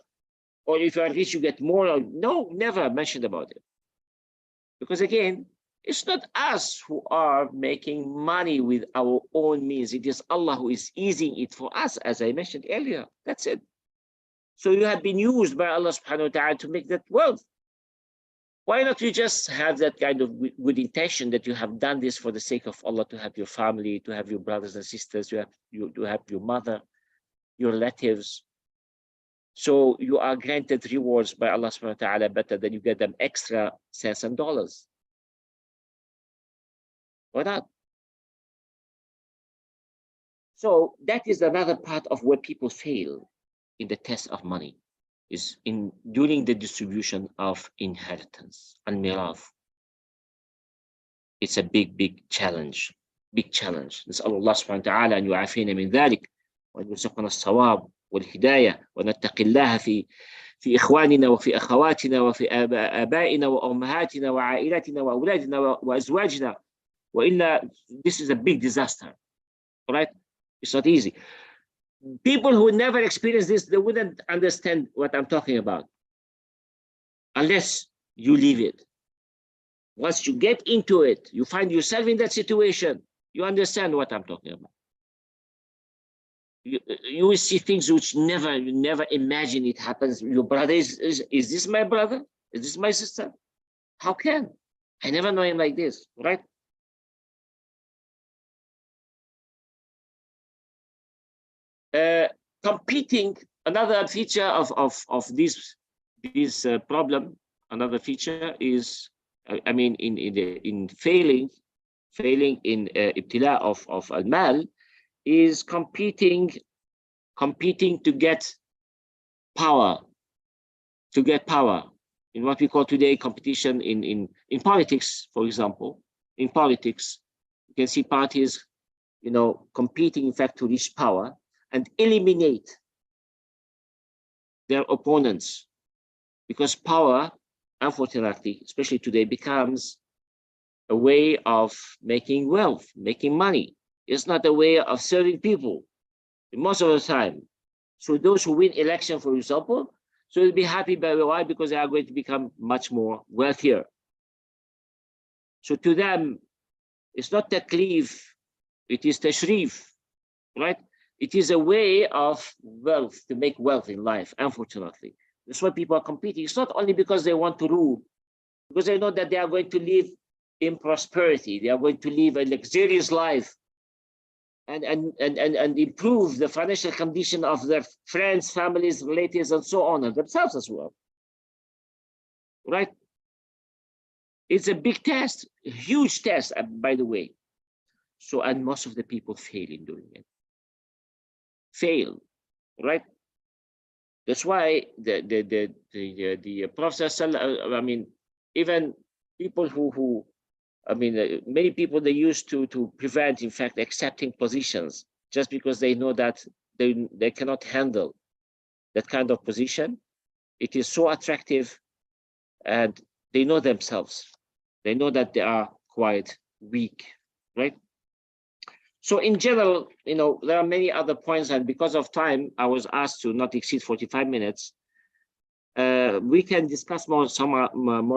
or if you are rich, you get more. Or, no, never mentioned about it. Because again, it's not us who are making money with our own means. It is Allah who is easing it for us, as I mentioned earlier. That's it. So you have been used by Allah subhanahu wa ta'ala to make that wealth. Why not you just have that kind of good intention that you have done this for the sake of Allah, to have your family, to have your brothers and sisters, to have your mother, your relatives. So you are granted rewards by Allah subhanahu wa ta'ala better than you get them extra cents and dollars. Why not? So that is another part of where people fail in the test of money, is in during the distribution of inheritance and mirath. It's a big challenge, نسأل الله سبحانه وتعالى أن يعافينا من ذلك وأن يرزقنا الصواب والهداية ونتقي الله في إخواننا وفي أخواتنا وفي آبائنا وأمهاتنا وعائلاتنا وأولادنا وأزواجنا. وإلا, this is a big disaster, right? It's not easy. People who never experience this, they wouldn't understand what I'm talking about unless you live it. Once you get into it, you find yourself in that situation, you understand what I'm talking about. You will see things which you never imagine it happens. Your brother is this my brother? Is this my sister? How can? I never know him like this, right? Competing, another feature of this problem, another feature is, I mean, in failing in ibtila of al-mal, is competing to get power, in what we call today competition in politics, for example. In politics, you can see parties, competing, in fact, to reach power and eliminate their opponents, because power, unfortunately, especially today, becomes a way of making wealth, making money. It's not a way of serving people most of the time. So those who win election, for example, so they'll be happy. By why? Because they are going to become much more wealthier. So to them, it's not taklif, it is tashrif, right? It is a way of wealth, to make wealth in life, unfortunately. That's why people are competing. It's not only because they want to rule, because they know that they are going to live in prosperity, they are going to live a luxurious life, and improve the financial condition of their friends, families, relatives, and so on, and themselves as well, right? It's a big test, a huge test, by the way. So, and most of the people fail in doing it. Fail, right? That's why the Prophet, I mean, even people who many people, they used to prevent, in fact, accepting positions just because they know that they cannot handle that kind of position. It is so attractive, and they know themselves. They know that they are quite weak, right? So in general, there are many other points, and because of time, I was asked to not exceed 45 minutes. We can discuss more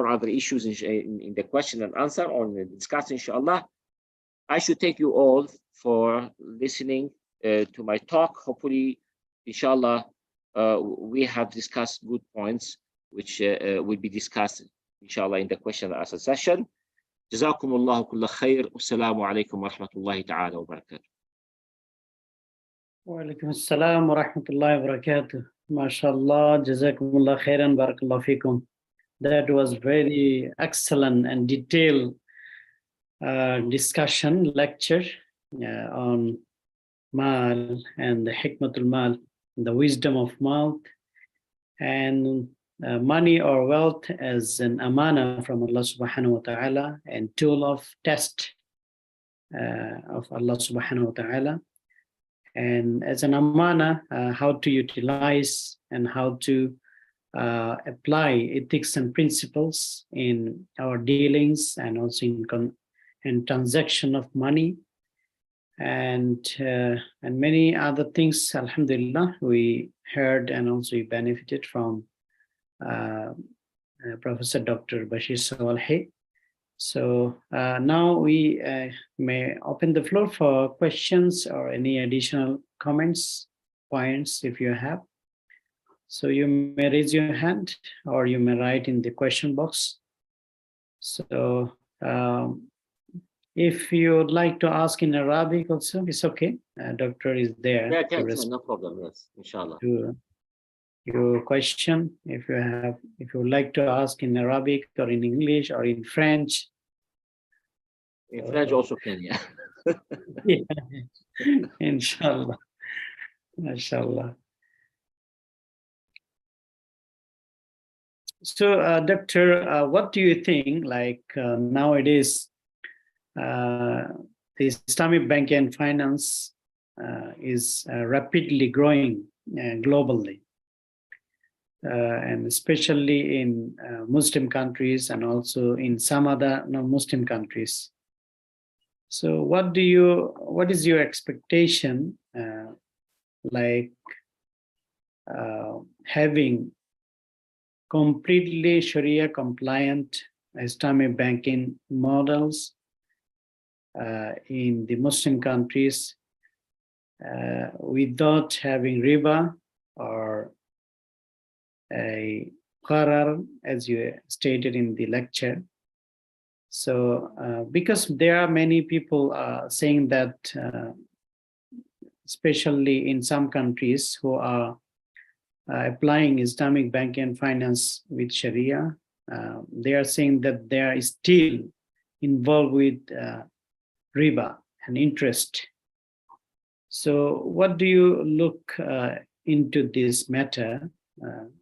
other issues in the question and answer, or in the discussion, inshallah. I should thank you all for listening to my talk. Hopefully, inshallah, we have discussed good points, which will be discussed, inshallah, in the question and answer session. جزاكم الله كل خير والسلام عليكم ورحمة الله تعالى وبركاته. وعليكم السلام ورحمة الله وبركاته. MashaAllah, Jazakumullah khairan, Barakallah fikum. That was very excellent and detailed discussion, lecture on Mal and the Hikmatul Mal, the wisdom of Mal, and money or wealth as an amana from Allah subhanahu wa ta'ala, and tool of test of Allah subhanahu wa ta'ala. And as an amana, how to utilize and how to apply ethics and principles in our dealings, and also in transaction of money, and many other things. Alhamdulillah, we heard and also we benefited from Professor Dr. Bachir Soualhi. So now we may open the floor for questions or any additional comments, points if you have. So you may raise your hand or you may write in the question box. So if you would like to ask in Arabic also, it's okay. Doctor is there. Yeah, no problem. Yes, inshallah. To your question, if you would like to ask in Arabic or in English or in French. In French also can, yeah. Yeah. Inshallah. Mashallah. So, Doctor, what do you think, like nowadays, the Islamic banking and finance is rapidly growing globally, and especially in Muslim countries and also in some other non-Muslim countries. So what is your expectation, having completely Sharia compliant Islamic banking models in the Muslim countries without having riba or a qarar, as you stated in the lecture? So because there are many people saying that, especially in some countries who are applying Islamic banking and finance with Sharia, they are saying that they are still involved with riba and interest. So what do you look into this matter,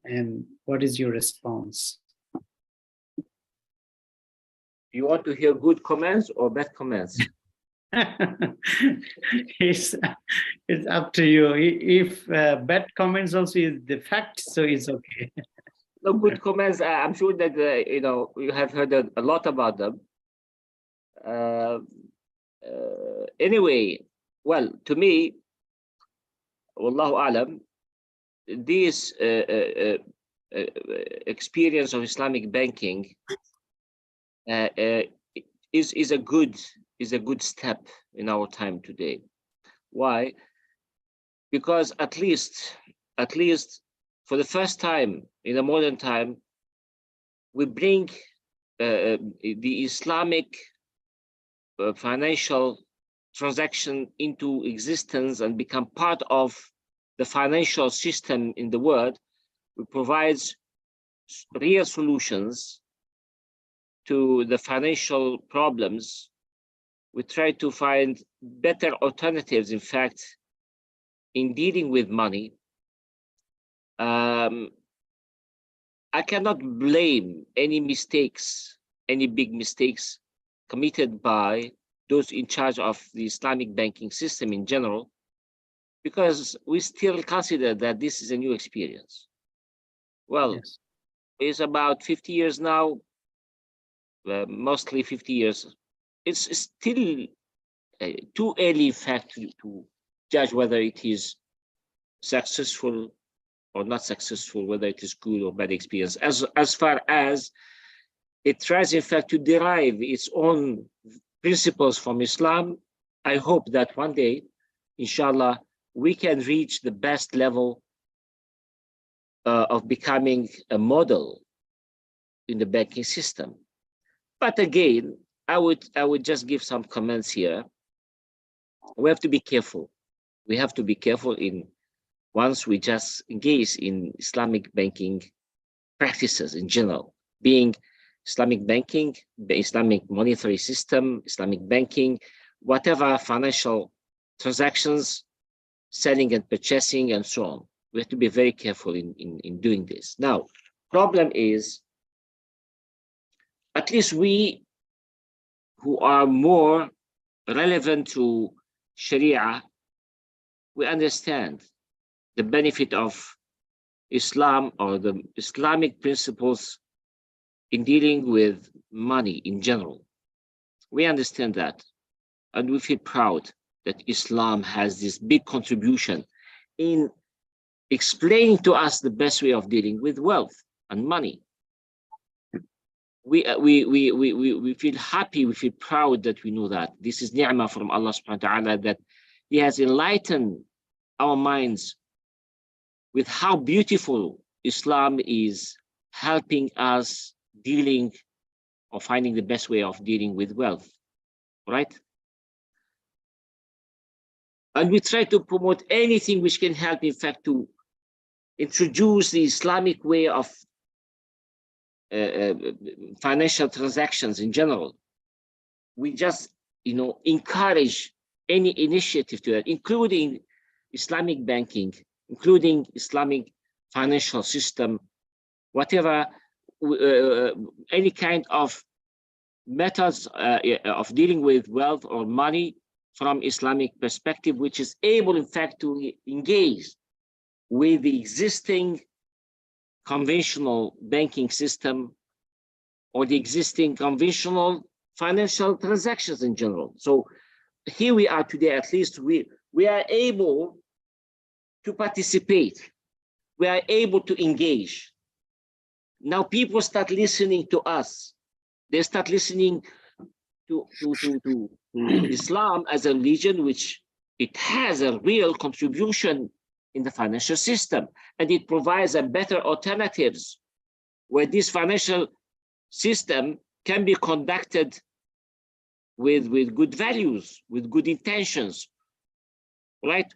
and what is your response? You want to hear good comments or bad comments? it's it's up to you. If bad comments also is the fact, so it's okay. No, good comments. I'm sure that you have heard a lot about them. Uh, anyway, well, to me, wallahu alam, this experience of Islamic banking uh, uh, is a good step in our time today. Why? Because at least for the first time in a modern time, we bring the Islamic financial transaction into existence and become part of the financial system in the world. We provide real solutions to the financial problems. We try to find better alternatives, in fact, in dealing with money. I cannot blame any mistakes, any big mistakes committed by those in charge of the Islamic banking system in general, because we still consider that this is a new experience. Well, Yes. it's about 50 years now, mostly 50 years. It's still too early, in fact, to judge whether it is successful or not successful, whether it is good or bad experience. As far as it tries, in fact, to derive its own principles from Islam, I hope that one day, inshallah, we can reach the best level of becoming a model in the banking system. But again, I would just give some comments here. We have to be careful. We have to be careful once we just engage in Islamic banking practices in general, being Islamic banking, the Islamic monetary system, Islamic banking, whatever financial transactions, selling and purchasing, and so on. We have to be very careful in doing this. Now, problem is, at least we who are more relevant to Sharia, we understand the benefit of Islam or the Islamic principles in dealing with money in general. We understand that, and we feel proud that Islam has this big contribution in explaining to us the best way of dealing with wealth and money. We feel happy, we feel proud that we know that. This is ni'mah from Allah subhanahu wa ta'ala, that He has enlightened our minds with how beautiful Islam is helping us dealing or finding the best way of dealing with wealth, right? And we try to promote anything which can help, in fact, to introduce the Islamic way of financial transactions in general. We just, encourage any initiative to that, including Islamic banking, including Islamic financial system, whatever, any kind of methods of dealing with wealth or money from Islamic perspective, which is able, in fact, to engage with the existing conventional banking system or the existing conventional financial transactions in general. So here we are today, at least we are able to participate. We are able to engage. Now people start listening to us. They start listening to Islam as a religion, which it has a real contribution in the financial system, and it provides a better alternatives where this financial system can be conducted with good values, with good intentions, right?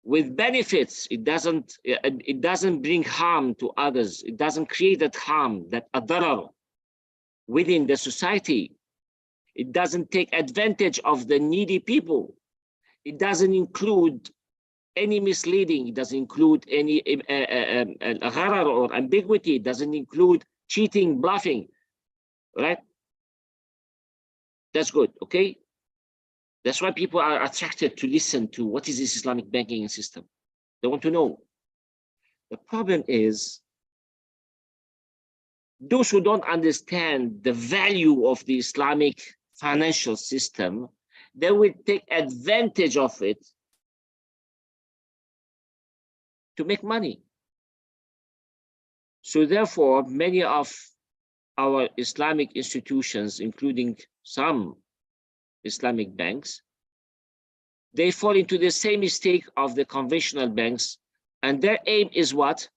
With benefits. It doesn't bring harm to others. It doesn't create that harm, that adrar within the society. It doesn't take advantage of the needy people. It doesn't include any misleading. It doesn't include any gharar or ambiguity. It doesn't include cheating, bluffing, right? That's good, okay? That's why people are attracted to listen to what is this Islamic banking system. They want to know. The problem is those who don't understand the value of the Islamic financial system, they will take advantage of it to make money. So therefore, many of our Islamic institutions, including some Islamic banks, they fall into the same mistake of the conventional banks, and their aim is what?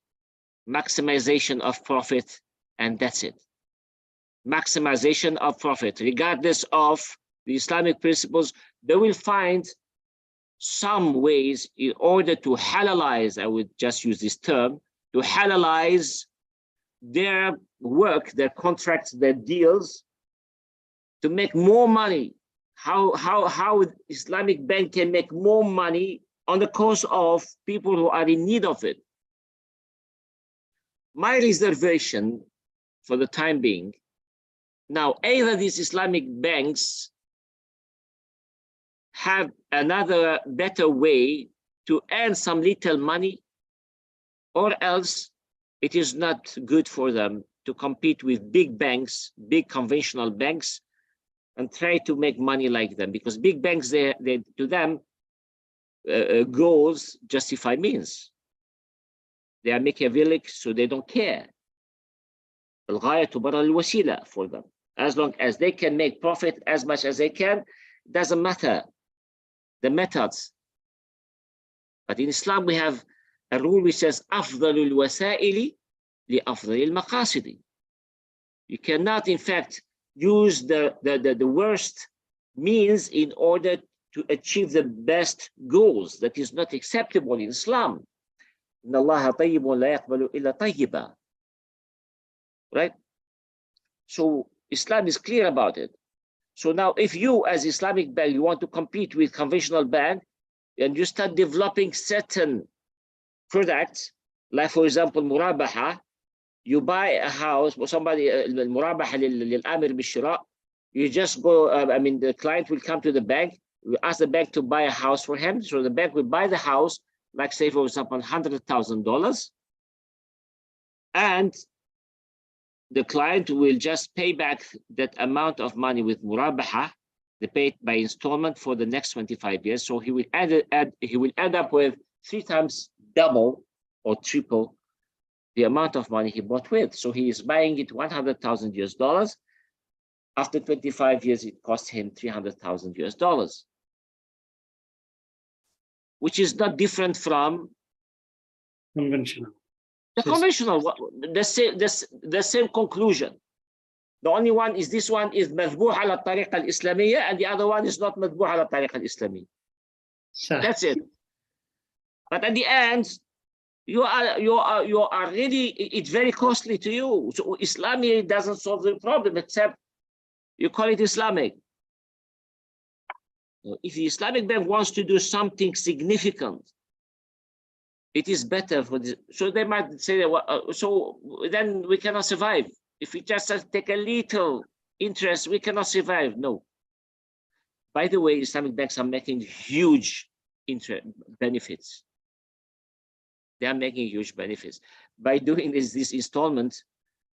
Maximization of profit, and that's it. Maximization of profit, regardless of the Islamic principles. They will find some ways in order to halalize, I would just use this term, to halalize their work, their contracts, their deals, to make more money. How Islamic bank can make more money on the cost of people who are in need of it. My reservation for the time being, now either these Islamic banks have another better way to earn some little money, or else it is not good for them to compete with big banks, big conventional banks, and try to make money like them, because big banks, they to them, goals justify means. They are Machiavellic, so they don't care. الغاية تبرر الوسيلة for them. As long as they can make profit as much as they can, doesn't matter the methods. But in Islam, we have a rule which says أفضل الوسائل لأفضل المقاصد. You cannot, in fact, use the worst means in order to achieve the best goals. That is not acceptable in Islam. إن الله طيب لا يقبل إلا طيبا. Right? So Islam is clear about it. So now if you as Islamic bank, you want to compete with conventional bank, and you start developing certain products, like for example, murabaha, you buy a house, or somebody, المرابحة للآمر بالشراء, you just go, the client will come to the bank, we ask the bank to buy a house for him, so the bank will buy the house, like say for example, $100,000, and the client will just pay back that amount of money with murabaha, they pay it by installment for the next 25 years. So he will end up with 3 times double or triple the amount of money he bought with. So he is buying it $100,000. After 25 years, it cost him $300,000, which is not different from Conventional. the conventional, the same conclusion. The only one is this one is مذبوح على الطريقة الإسلامية, and the other one is not مذبوح على الطريقة الإسلامية. That's it. But at the end, you are really, it's very costly to you. So Islamic doesn't solve the problem, except you call it Islamic. If the Islamic bank wants to do something significant, it is better for this. So they might say, so then we cannot survive. If we just take a little interest, we cannot survive. No. By the way, Islamic banks are making huge benefits. They are making huge benefits. By doing this installment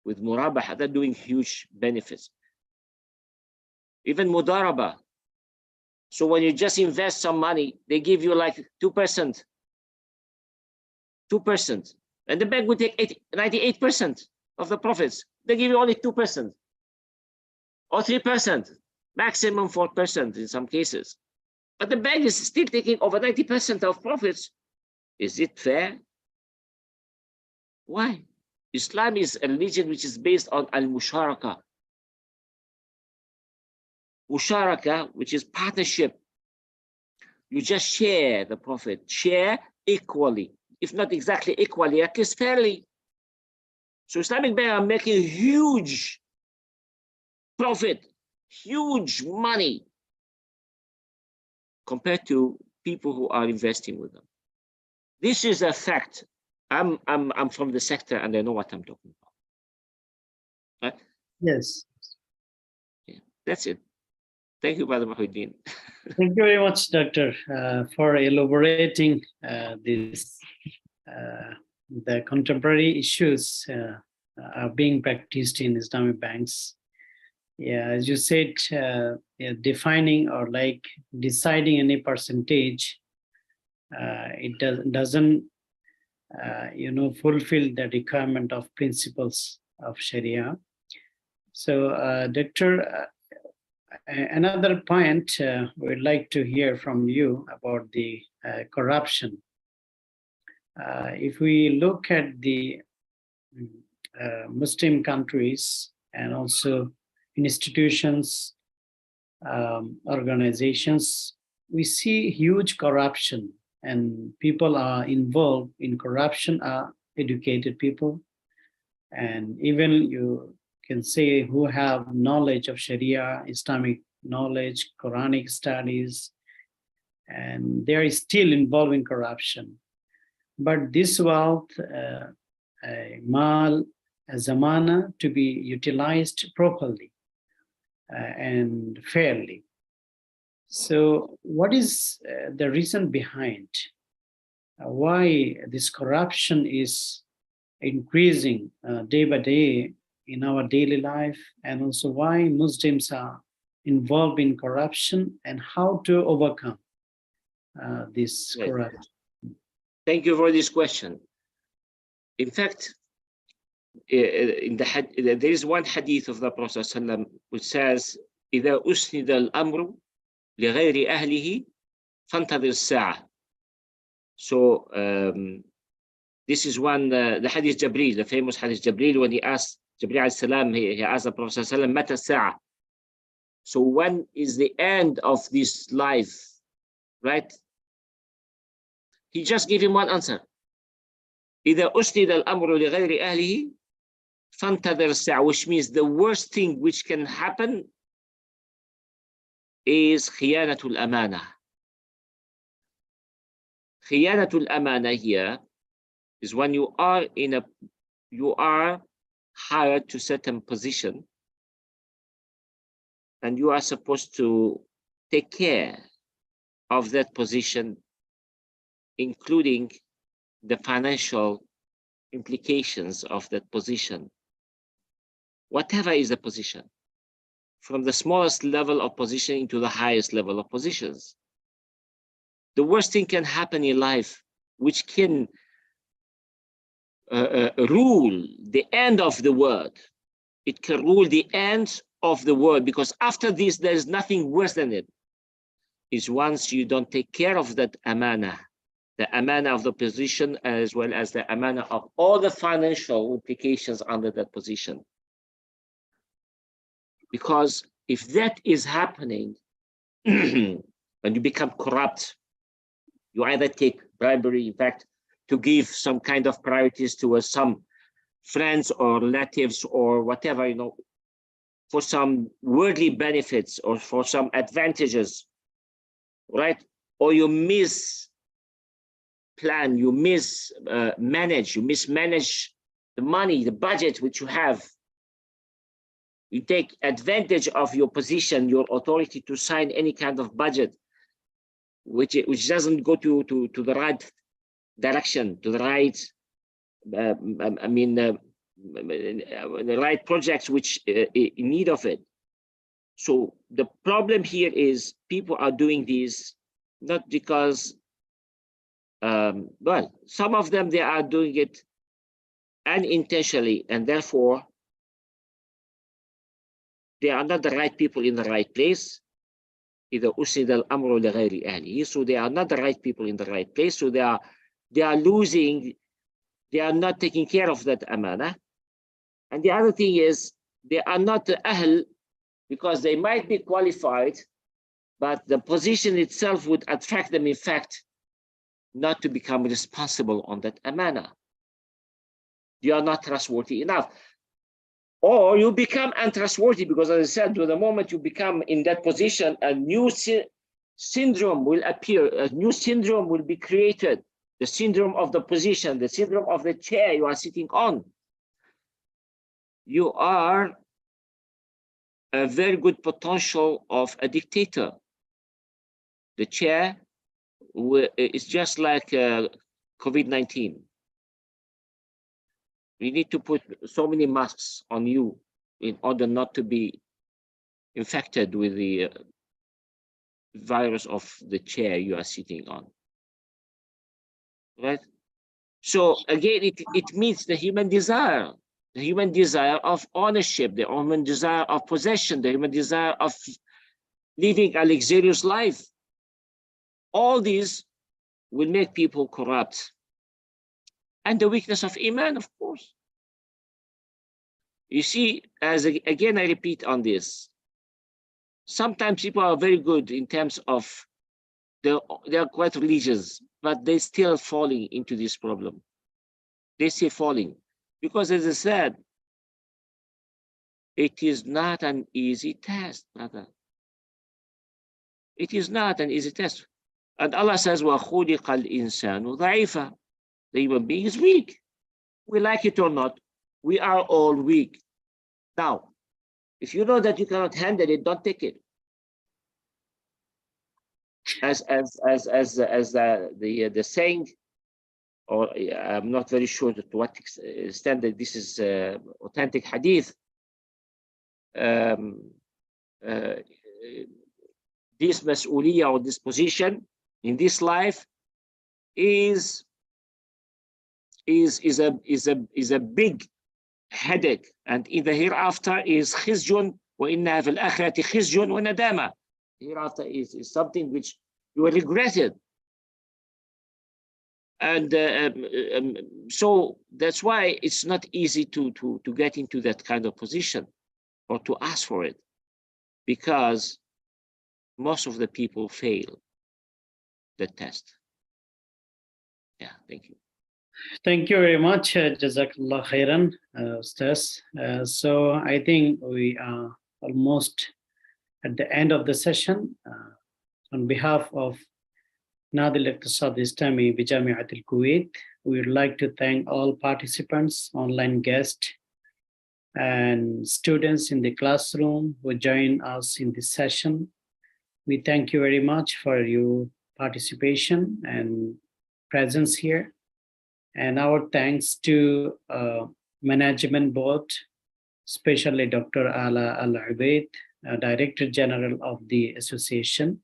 with murabaha, they're doing huge benefits. Even mudaraba. So when you just invest some money, they give you like 2%. 2%. And the bank will take 98% of the profits. They give you only 2% or 3%, maximum 4% in some cases. But the bank is still taking over 90% of profits. Is it fair? Why? Islam is a religion which is based on al-musharaka. Musharaka, which is partnership. You just share the profit, share equally. If not exactly equally, at least fairly. So Islamic banks are making huge profit, huge money compared to people who are investing with them. This is a fact. I'm from the sector and I know what I'm talking about. Right? Yes. Yeah, that's it. Thank you, Brother Muhyiddin. Thank you very much, Doctor, for elaborating this. The contemporary issues are being practiced in Islamic banks. Yeah, as you said, yeah, defining or like deciding any percentage, it doesn't fulfill the requirement of principles of Sharia. So, Doctor, another point we'd like to hear from you about the corruption. If we look at the Muslim countries and also institutions, organizations, we see huge corruption, and people are involved in corruption are educated people, and even you can say who have knowledge of Sharia, Islamic knowledge, Quranic studies, and they are still involved in corruption. But this wealth, mal, zamana, to be utilized properly and fairly. So, what is the reason behind why this corruption is increasing day by day in our daily life, and also why Muslims are involved in corruption and how to overcome this corruption? Thank you for this question. In fact, there is one hadith of the Prophet ﷺ which says, إذا أسند الأمر لغير أهله فانتظر الساعة. So this is one, the hadith Jabril, the famous hadith Jabril, when he asked Jibril alayhi salam, he asked the Prophet ﷺ, متى الساعة? So when is the end of this life, right? He just gave him one answer. إذا أسند الأمر لغير أهله فانتظر الساعة, which means the worst thing which can happen is خيانة الأمانة. خيانة الأمانة here is when you are hired to certain position and you are supposed to take care of that position, including the financial implications of that position. Whatever is the position, from the smallest level of positioning to the highest level of positions. The worst thing can happen in life, which can rule the end of the world. It can rule the end of the world, because after this, there is nothing worse than it. Is once you don't take care of that amana, the amana of the position, as well as the amana of all the financial implications under that position. Because if that is happening, when you become corrupt, you either take bribery, in fact, to give some kind of priorities to some friends or relatives or whatever, for some worldly benefits or for some advantages, right? Or you misplan, you mismanage the money, the budget which you have. You take advantage of your position, your authority to sign any kind of budget, which doesn't go to the right direction, to the right, the right projects which in need of it. So the problem here is people are doing this not because, well, some of them, they are doing it unintentionally, and therefore they are not the right people in the right place. So they are not the right people in the right place. So they are losing, they are not taking care of that amana. And the other thing is, they are not the ahl, because they might be qualified, but the position itself would attract them, in fact, not to become responsible on that amana. You are not trustworthy enough. Or you become untrustworthy, because as I said, to the moment you become in that position, a new syndrome will appear, a new syndrome will be created, the syndrome of the position, the syndrome of the chair you are sitting on. You are a very good potential of a dictator. The chair is just like COVID-19. We need to put so many masks on you in order not to be infected with the virus of the chair you are sitting on. Right? So again, it meets the human desire of ownership, the human desire of possession, the human desire of living a luxurious life. All these will make people corrupt. And the weakness of Iman, of course. You see, again, I repeat on this. Sometimes people are very good in terms of they are quite religious, but they're still falling into this problem. They're still falling. Because as I said, it is not an easy test, brother. It is not an easy test. And Allah says, وَخُلِقَ الْإِنسَانُ ضَعِيفًا. The human being is weak. We like it or not, we are all weak. Now, if you know that you cannot handle it, don't take it. As the saying, or I'm not very sure to what extent that this is authentic hadith. This mas'uliyah or this position in this life is a big headache, and in the hereafter is khizyun wa inna fil akhirati khizyun wa nadama. Hereafter is something which you will regret it. And so that's why it's not easy to get into that kind of position or to ask for it, because most of the people fail the test. Yeah, thank you. Thank you very much, Jazakallah khairan, Ustaz. So I think we are almost at the end of the session. On behalf of Nadi al-Iqtisad Islami bi Jamiat al-Kuwait, we would like to thank all participants, online guests, and students in the classroom who joined us in this session. We thank you very much for your participation and presence here. And our thanks to Management Board, especially Dr. Ala Al-Ubaid, Director General of the Association,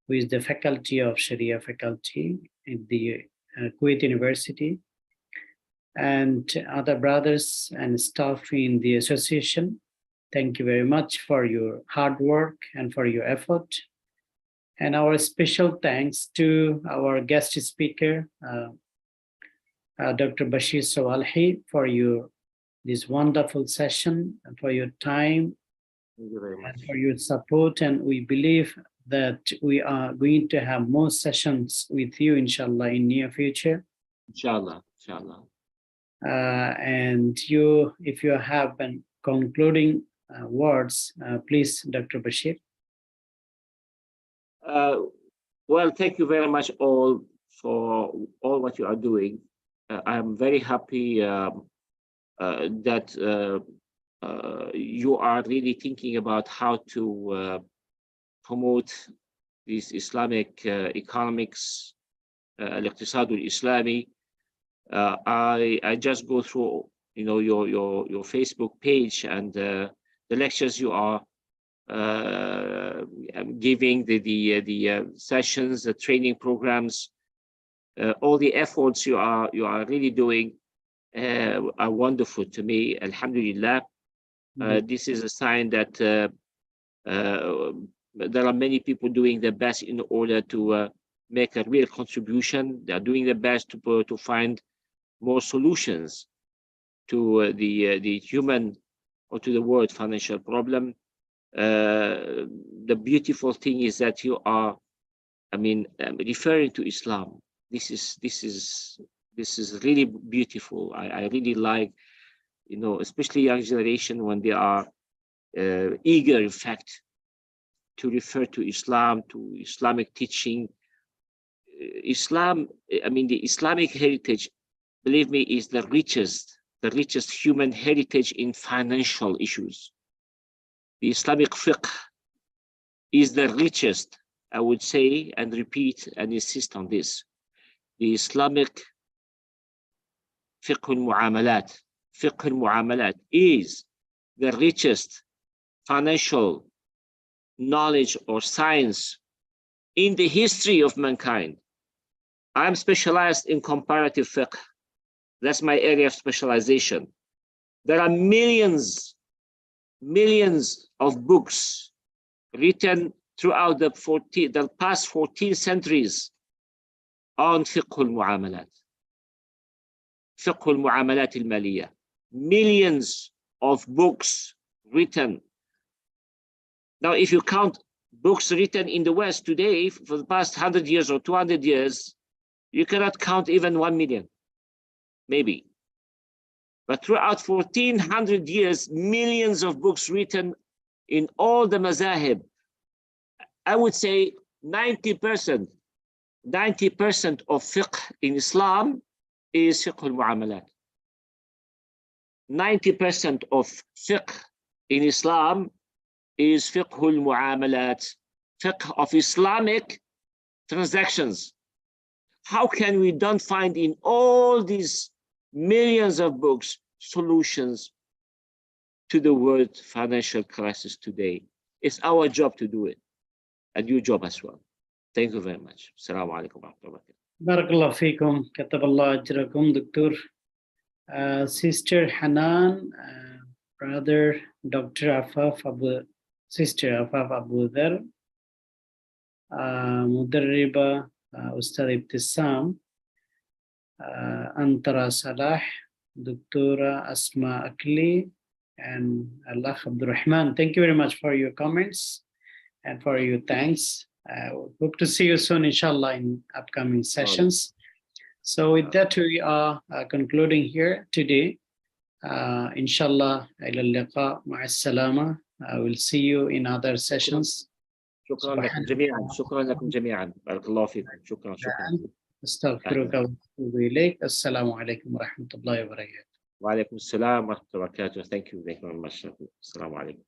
who is the Faculty of Sharia Faculty in the Kuwait University, and other brothers and staff in the association. Thank you very much for your hard work and for your effort. And our special thanks to our guest speaker, Dr. Bachir Soualhi, for this wonderful session and for your time. Thank you very much. And for your support. And we believe that we are going to have more sessions with you, inshallah, in near future. Inshallah, inshallah. And you, if you have been concluding words, please, Dr. Bachir. Well, thank you very much all for all what you are doing. I'm very happy that you are really thinking about how to promote this Islamic economics, al-Iqtisad al-Islami. I just go through, your Facebook page and the lectures you are giving, the sessions, the training programs, all the efforts you are really doing are wonderful to me. Alhamdulillah. This is a sign that there are many people doing their best in order to make a real contribution. They are doing their best to find more solutions to the human or to the world financial problem. The beautiful thing is that you are, referring to Islam. This is really beautiful. I really like, especially young generation, when they are eager, in fact, to refer to Islam, to Islamic teaching. Islam, the Islamic heritage, believe me, is the richest human heritage in financial issues. the Islamic fiqh is the richest, I would say, and repeat and insist on this. The Islamic fiqh al-mu'amalat is the richest financial knowledge or science in the history of mankind. I'm specialized in comparative fiqh. That's my area of specialization. There are millions of books written throughout the past 14 centuries on fiqh al-mu'amalat. Fiqh al-mu'amalat al-maliyah. Millions of books written. Now, if you count books written in the West today for the past 100 years or 200 years, you cannot count even 1 million, maybe. But throughout 1400 years, millions of books written in all the mazahib. I would say 90% of fiqh in Islam is fiqh al-mu'amalat. 90% of fiqh in Islam is fiqh al-mu'amalat, fiqh of Islamic transactions. How can we don't find in all these millions of books solutions to the world financial crisis today? It's our job to do it, and your job as well. Thank you very much. Assalamu alaikum wa rahmatullahi wa barakatuh. Barakallah feekum, kataballah ajrakum, Doctor. Sister Hanan, brother Dr. Afaf Abu, Sister Afaf Abu Dhar, Mudarriba Ustad Ibtisam, Antara Salah, Dr. Asma Akli, and Allah Abdul Rahman. Thank you very much for your comments and for your thanks. Hope to see you soon, inshallah, in upcoming sessions. So with that, we are concluding here today. Inshallah, ila liqa ma'as-salama. We'll see you in other sessions. شكرا لكم جميعا. شكرا لكم جميعا. بارك الله فيكم. شكرا. أستغفرك وأتوب إليك. السلام عليكم ورحمة الله وبركاته. وعليكم السلام ورحمة الله وبركاته. Thank you very much. السلام عليكم.